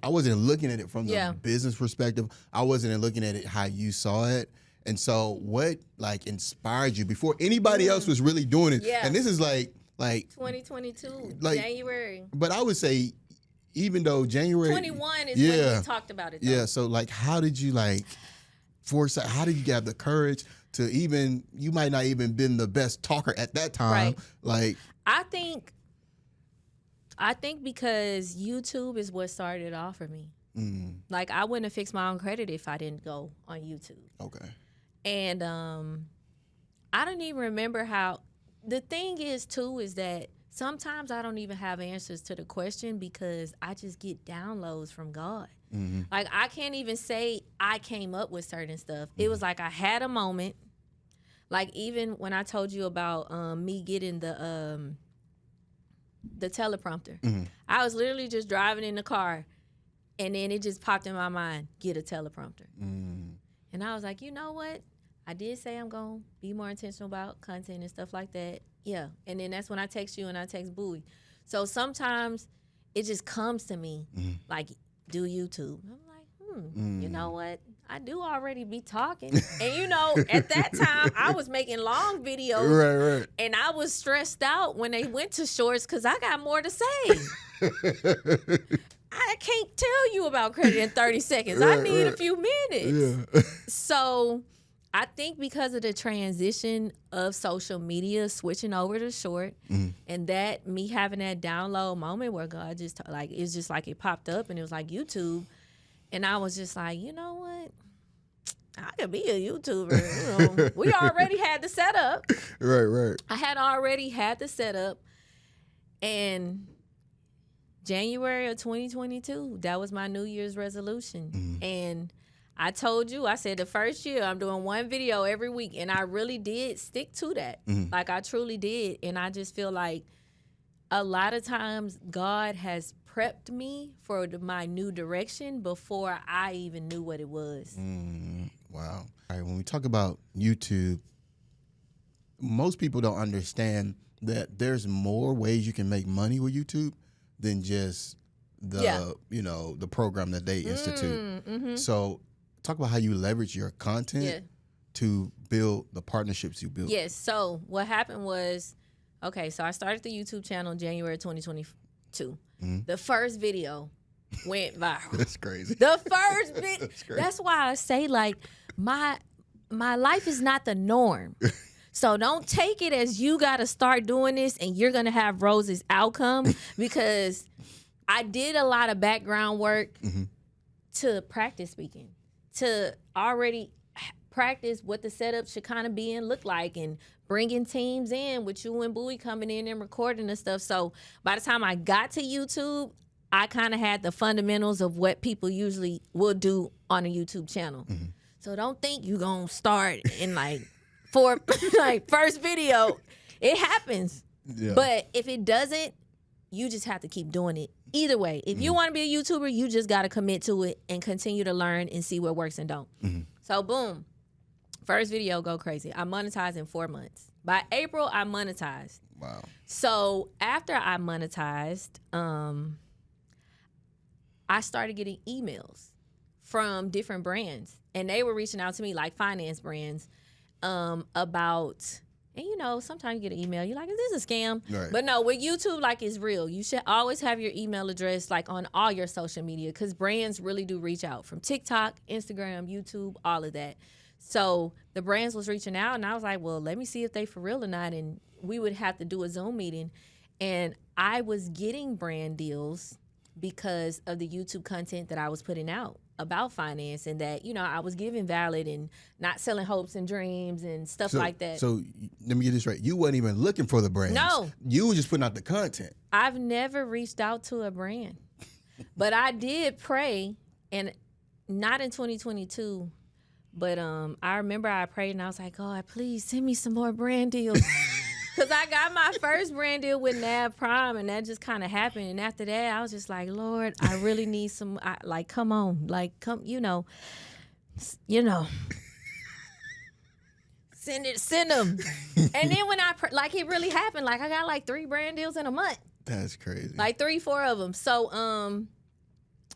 I wasn't looking at it from the business perspective. I wasn't looking at it how you saw it. And so what like inspired you before anybody else was really doing it? Yeah. And this is like 2022, January. But I would say even though January 21 is when we talked about it though. Yeah. So like how did you like foresight? How did you have the courage to even, you might not even been the best talker at that time. Right. Like I think because YouTube is what started it off for me. Like I wouldn't have fixed my own credit if I didn't go on YouTube. Okay. And I don't even remember how. The thing is too is that sometimes I don't even have answers to the question because I just get downloads from God. Like I can't even say I came up with certain stuff. It was like I had a moment. Like even when I told you about me getting the teleprompter, I was literally just driving in the car, and then it just popped in my mind, get a teleprompter. And I was like, you know what? I did say I'm going to be more intentional about content and stuff like that. Yeah. And then that's when I text you and I text Bowie. So sometimes it just comes to me like, do YouTube. I'm like, you know what? I do already be talking. And, at that time, I was making long videos. Right. And I was stressed out when they went to shorts because I got more to say. I can't tell you about credit in 30 seconds. I need a few minutes. Yeah. So I think because of the transition of social media switching over to short and that me having that download moment where God just like, it's just like it popped up and it was like YouTube. And I was just like, you know what? I could be a YouTuber. We already had the setup. Right. I had already had the setup. And January of 2022, that was my New Year's resolution. And I told you, I said the first year I'm doing one video every week. And I really did stick to that. Like I truly did. And I just feel like a lot of times God has prepped me for my new direction before I even knew what it was. Wow. All right, when we talk about YouTube, most people don't understand that there's more ways you can make money with YouTube than just the the program that they institute. So talk about how you leverage your content to build the partnerships you build. Yes. So what happened was, okay, so I started the YouTube channel in January 2022. The first video went viral. That's crazy. The first video. That's why I say like my life is not the norm. So don't take it as you got to start doing this and you're going to have Rose's outcome, because I did a lot of background work to practice speaking, to already practice what the setup should kind of be and look like, and bringing teams in with you and Bowie coming in and recording and stuff. So by the time I got to YouTube, I kind of had the fundamentals of what people usually will do on a YouTube channel. So don't think you gonna start in like first video. It happens. Yeah. But if it doesn't, you just have to keep doing it. Either way, if you want to be a YouTuber, you just got to commit to it and continue to learn and see what works and don't. So boom, first video go crazy. I monetized in 4 months. By April, I monetized. Wow. So after I monetized, I started getting emails from different brands, and they were reaching out to me, like finance brands, about. And you know, sometimes you get an email, you're like, is this a scam? Right. But no, with YouTube, like, it's real. You should always have your email address like on all your social media, because brands really do reach out from TikTok, Instagram, YouTube, all of that. So the brands was reaching out, and I was like, well, let me see if they for real or not. And we would have to do a Zoom meeting. And I was getting brand deals because of the YouTube content that I was putting out about finance, and that, you know, I was giving valid and not selling hopes and dreams and stuff like that. So let me get this right. You wasn't even looking for the brands. No. You were just putting out the content. I've never reached out to a brand. But I did pray, and not in 2022, but I remember I prayed and I was like, God, please send me some more brand deals. Because I got my first brand deal with Nav Prime, and that just kind of happened. And after that, I was just like, Lord, I really need some, come on. Like, come, you know. Send them. And then when it really happened. Like, I got like 3 brand deals in a month. That's crazy. Like 3, 4 of them. So,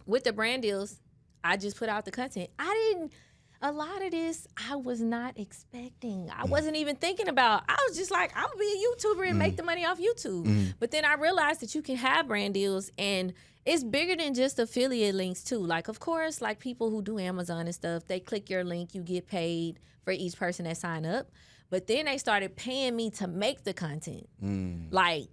with the brand deals, I just put out the content. A lot of this I was not expecting. I wasn't even thinking about. I was just like, I'll be a YouTuber and make the money off YouTube. But then I realized that you can have brand deals, and it's bigger than just affiliate links too. Like, of course, like people who do Amazon and stuff, they click your link, you get paid for each person that sign up. But then they started paying me to make the content. Like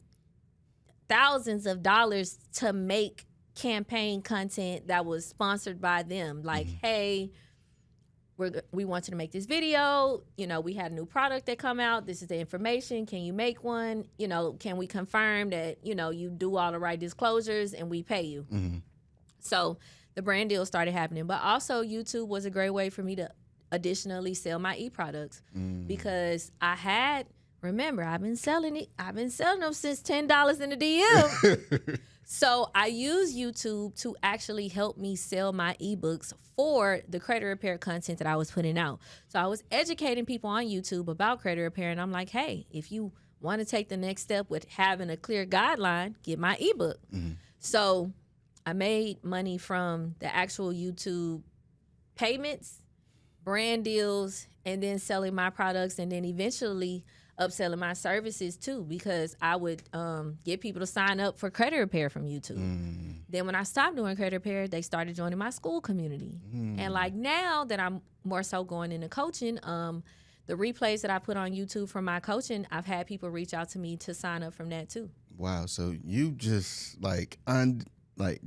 thousands of dollars to make campaign content that was sponsored by them. Like, hey, we want you to make this video. You know, we had a new product that come out. This is the information. Can you make one? You know, can we confirm that, you know, you do all the right disclosures and we pay you? So the brand deal started happening. But also YouTube was a great way for me to additionally sell my e-products because remember, I've been selling them since $10 in the DM. So I use YouTube to actually help me sell my ebooks for the credit repair content that I was putting out. So I was educating people on YouTube about credit repair, and I'm like, hey, if you want to take the next step with having a clear guideline, get my ebook. So I made money from the actual YouTube payments, brand deals, and then selling my products, and then eventually upselling my services too, because I would get people to sign up for credit repair from YouTube. Then when I stopped doing credit repair, they started joining my school community. And like now that I'm more so going into coaching, the replays that I put on YouTube for my coaching, I've had people reach out to me to sign up from that too. Wow. So you just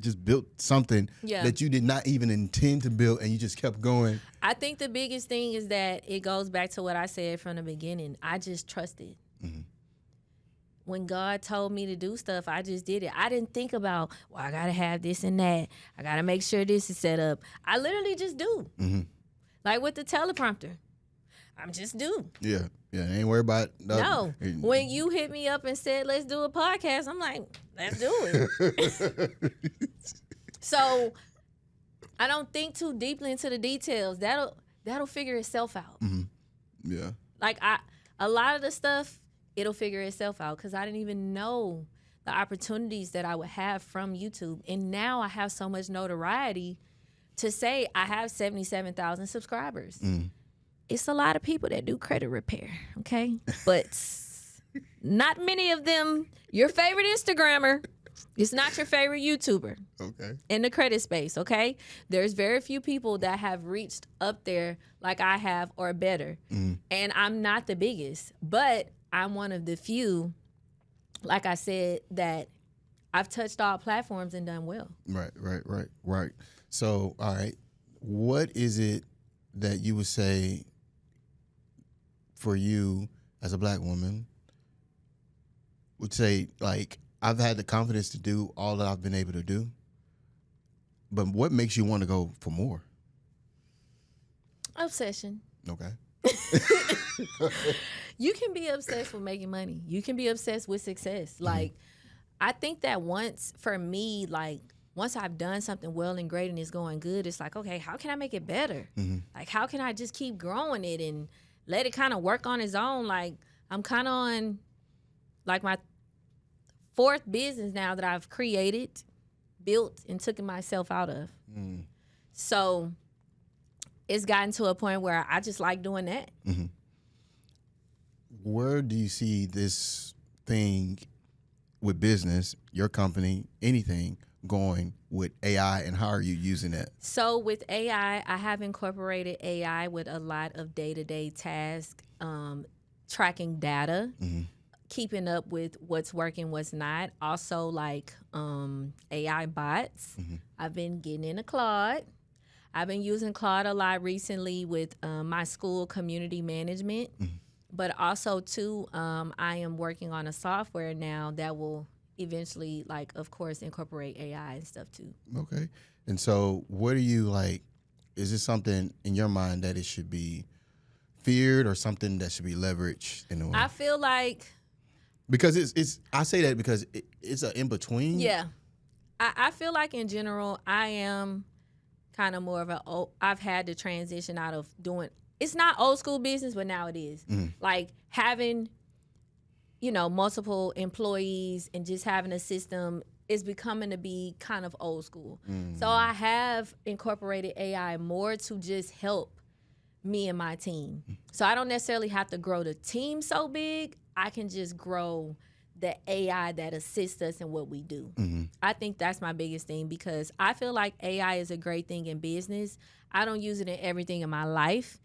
just built something that you did not even intend to build, and you just kept going. I think the biggest thing is that it goes back to what I said from the beginning. I just trusted. When God told me to do stuff, I just did it. I didn't think about, well, I got to have this and that. I got to make sure this is set up. I literally just do. Like with the teleprompter. I'm just do. Yeah. Ain't worry about No. When you hit me up and said, let's do a podcast, I'm like, let's do it. So I don't think too deeply into the details. That'll figure itself out. Yeah. Like a lot of the stuff, it'll figure itself out, because I didn't even know the opportunities that I would have from YouTube. And now I have so much notoriety to say I have 77,000 subscribers. It's a lot of people that do credit repair, okay? But not many of them, your favorite Instagrammer is not your favorite YouTuber. Okay. In the credit space, okay? There's very few people that have reached up there like I have or better. And I'm not the biggest, but I'm one of the few, like I said, that I've touched all platforms and done well. Right. So, all right, what is it that you would say for you as a black woman would say, like, I've had the confidence to do all that I've been able to do, but what makes you want to go for more? Obsession. Okay. You can be obsessed with making money. You can be obsessed with success. Like, I think that for me, like, once I've done something well and great and it's going good, it's like, okay, how can I make it better? Like, how can I just keep growing it and let it kind of work on its own? Like, I'm kind of on, like, my 4th business now that I've created, built, and taken myself out of. So it's gotten to a point where I just like doing that. Where do you see this thing with business, your company, anything going with AI, and how are you using it? So with AI, I have incorporated AI with a lot of day-to-day tasks, tracking data, keeping up with what's working, what's not. Also, like AI bots. I've been getting into Claude. I've been using Claude a lot recently with my school community management. But also, too, I am working on a software now that will eventually, like, of course, incorporate AI and stuff, too. Okay. And so what are you, like, is this something in your mind that it should be feared or something that should be leveraged in a way? I feel like... Because it's I say that because it's an in-between. Yeah. I feel like, in general, I am kind of more of I've had to transition out of doing... It's not old school business, but now it is. Like, having, multiple employees and just having a system is becoming to be kind of old school. So I have incorporated AI more to just help me and my team. So I don't necessarily have to grow the team so big. I can just grow the AI that assists us in what we do. I think that's my biggest thing, because I feel like AI is a great thing in business. I don't use it in everything in my life.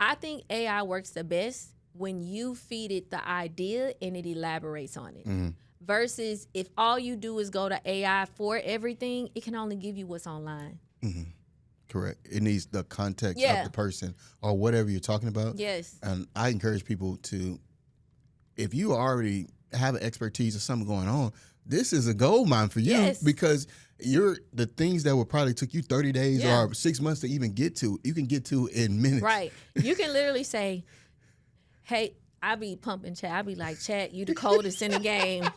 I think AI works the best when you feed it the idea and it elaborates on it. Versus if all you do is go to AI for everything, it can only give you what's online. Correct. It needs the context of the person or whatever you're talking about. Yes. And I encourage people to, if you already have an expertise or something going on, this is a gold mine for you, because the things that would probably took you 30 days or 6 months to even get to, you can get to in minutes. Right. You can literally say, hey, I be pumping chat. I be like, chat, you the coldest in the game.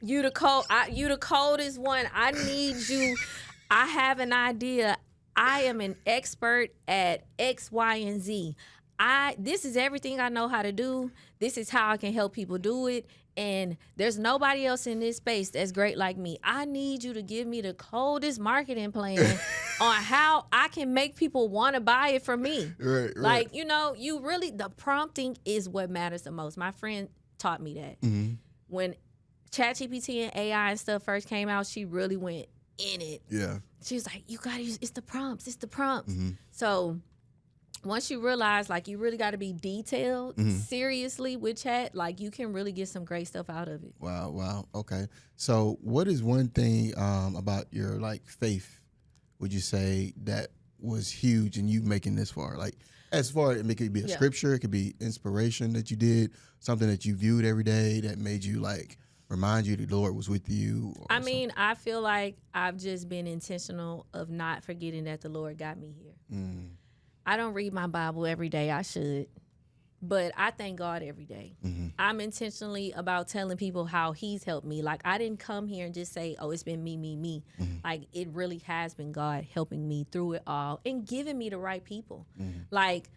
You the coldest one. I need you. I have an idea. I am an expert at X, Y, and Z. This is everything I know how to do. This is how I can help people do it. And there's nobody else in this space that's great like me. I need you to give me the coldest marketing plan on how I can make people want to buy it from me. Right. Like, you really, the prompting is what matters the most. My friend taught me that. When ChatGPT and AI and stuff first came out, she really went in it. Yeah. She was like, you got to use, it's the prompts. So once you realize, like, you really got to be detailed seriously with chat, like, you can really get some great stuff out of it. Wow. Okay. So what is one thing about your, like, faith, would you say, that was huge in you making this far? Like, as far as it could be a scripture, it could be inspiration that you did, something that you viewed every day that made you, like, remind you the Lord was with you. I mean, I feel like I've just been intentional of not forgetting that the Lord got me here. I don't read my Bible every day. I should. But I thank God every day. I'm intentionally about telling people how he's helped me. Like, I didn't come here and just say, oh, it's been me. Like, it really has been God helping me through it all and giving me the right people. Like,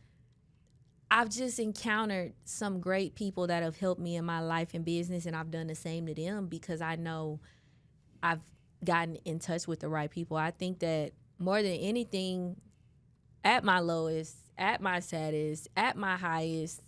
I've just encountered some great people that have helped me in my life and business, and I've done the same to them because I know I've gotten in touch with the right people. I think that more than anything, at my lowest, at my saddest, at my highest,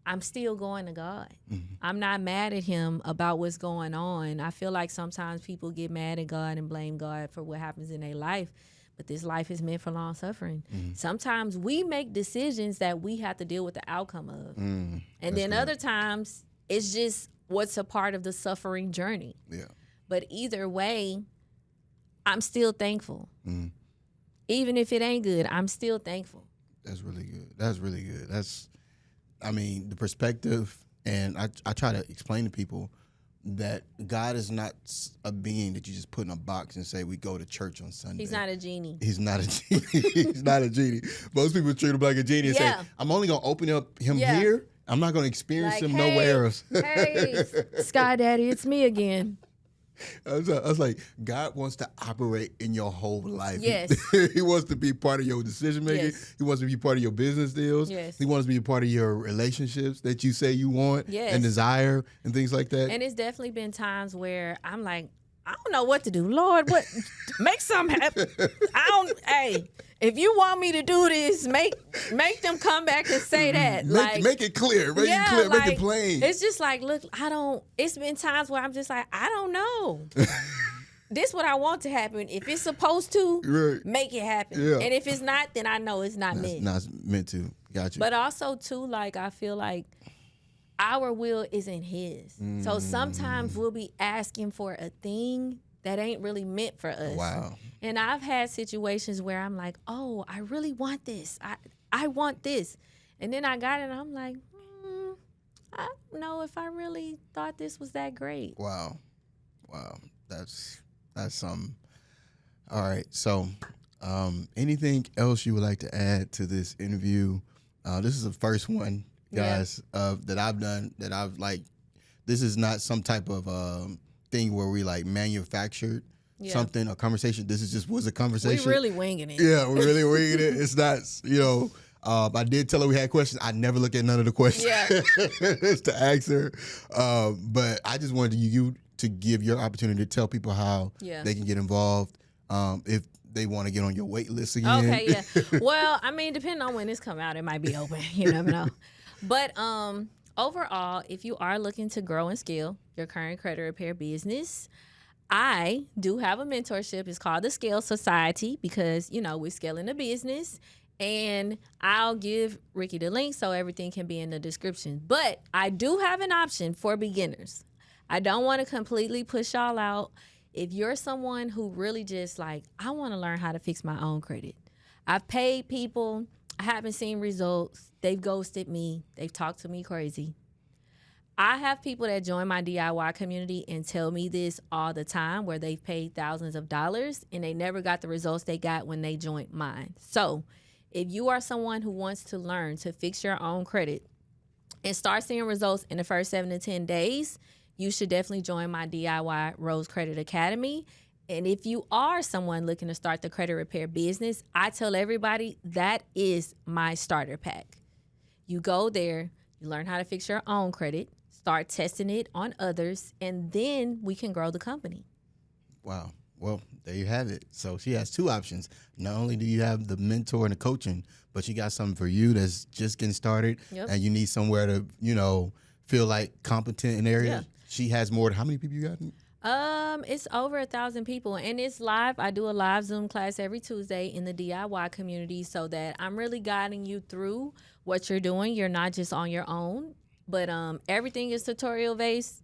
I'm still going to God. I'm not mad at him about what's going on. I feel like sometimes people get mad at God and blame God for what happens in their life, but this life is meant for long suffering. Sometimes we make decisions that we have to deal with the outcome of. And then other times, it's just what's a part of the suffering journey. Yeah. But either way, I'm still thankful. Even if it ain't good, I'm still thankful. That's really good. That's really good. I mean, the perspective, and I try to explain to people that God is not a being that you just put in a box and say we go to church on Sunday. He's not a genie. He's not a genie. He's not a genie. Most people treat him like a genie and say, I'm only going to open up him here. I'm not going to experience him nowhere else. Hey, Sky Daddy, it's me again. I was like, God wants to operate in your whole life. Yes. He wants to be part of your decision making. Yes. He wants to be part of your business deals. Yes. He wants to be a part of your relationships that you say you want and desire and things like that. And it's definitely been times where I'm like, I don't know what to do. Lord, what? Make something happen. Hey, if you want me to do this, make them come back and say that. Make it clear. Make it clear. Make it plain. It's just like, look, it's been times where I'm just like, I don't know. This is what I want to happen. If it's supposed to, make it happen. Yeah. And if it's not, then I know it's not meant. Not meant to. Got you. But also, too, like, I feel like our will isn't his. So sometimes we'll be asking for a thing that ain't really meant for us. Wow. And I've had situations where I'm like, oh, I really want this. I want this. And then I got it and I'm like, I don't know if I really thought this was that great. Wow. That's something. All right. So anything else you would like to add to this interview? This is the first one, guys, that I've done that I've like, this is not some type of thing where we like manufactured something, a conversation. This is just was a conversation. We're really winging it. Yeah, we're really winging it. It's not, I did tell her we had questions. I never look at none of the questions to ask her. But I just wanted you to give your opportunity to tell people how they can get involved if they want to get on your wait list again. Okay, yeah. Well, I mean, depending on when this come out, it might be open. You never know. But overall, if you are looking to grow and scale your current credit repair business, I do have a mentorship. It's called the Scale Society because, we're scaling the business. And I'll give Ricky the link so everything can be in the description. But I do have an option for beginners. I don't want to completely push y'all out. If you're someone who really just like, I want to learn how to fix my own credit. I've paid people. I haven't seen results. They've ghosted me. They've talked to me crazy. I have people that join my DIY community and tell me this all the time where they've paid thousands of dollars and they never got the results they got when they joined mine. So if you are someone who wants to learn to fix your own credit and start seeing results in the first 7 to 10 days, you should definitely join my DIY Rose Credit Academy. And if you are someone looking to start the credit repair business, I tell everybody that is my starter pack. You go there, you learn how to fix your own credit, start testing it on others, and then we can grow the company. Wow. Well, there you have it. So she has two options. Not only do you have the mentor and the coaching, but you got something for you that's just getting started and you need somewhere to, feel like competent in areas. Yeah. She has more. How many people you got? It's over 1,000 people and it's live. I do a live Zoom class every Tuesday in the DIY community so that I'm really guiding you through what you're doing. You're not just on your own, but everything is tutorial based.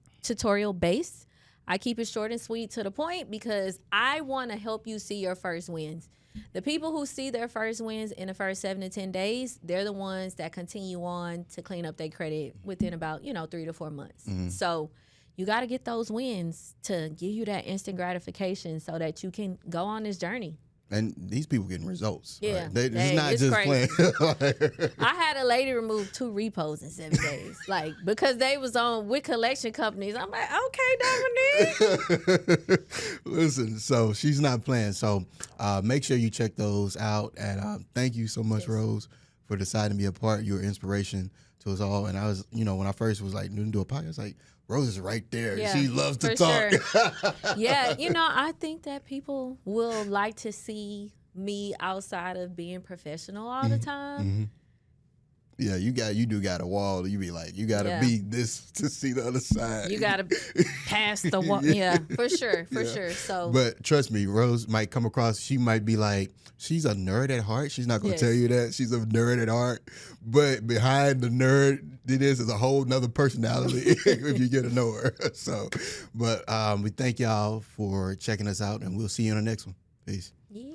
I keep it short and sweet to the point because I want to help you see your first wins. The people who see their first wins in the first 7 to 10 days, they're the ones that continue on to clean up their credit within about, 3 to 4 months. Mm-hmm. So you got to get those wins to give you that instant gratification so that you can go on this journey. And these people getting results. Yeah. Right? It's not just crazy. Playing. I had a lady remove 2 repos in 7 days, because they was on with collection companies. I'm like, okay, Dominique. Listen, so she's not playing. So make sure you check those out. And thank you so much, Rose, for deciding to be a part. You're inspiration to us all. And I was, when I first was like, do a podcast, I was like, Rose is right there. Yeah, she loves to talk. Sure. Yeah, I think that people will like to see me outside of being professional all the time. Mm-hmm. Yeah, you do got a wall. You be like, you got to be this to see the other side. You got to pass the wall. Yeah, for sure. So, but trust me, Rose might come across. She might be like, she's a nerd at heart. She's not going to tell you that she's a nerd at heart. But behind the nerd, is a whole nother personality if you get to know her. So, but we thank y'all for checking us out, and we'll see you on the next one. Peace. Yeah.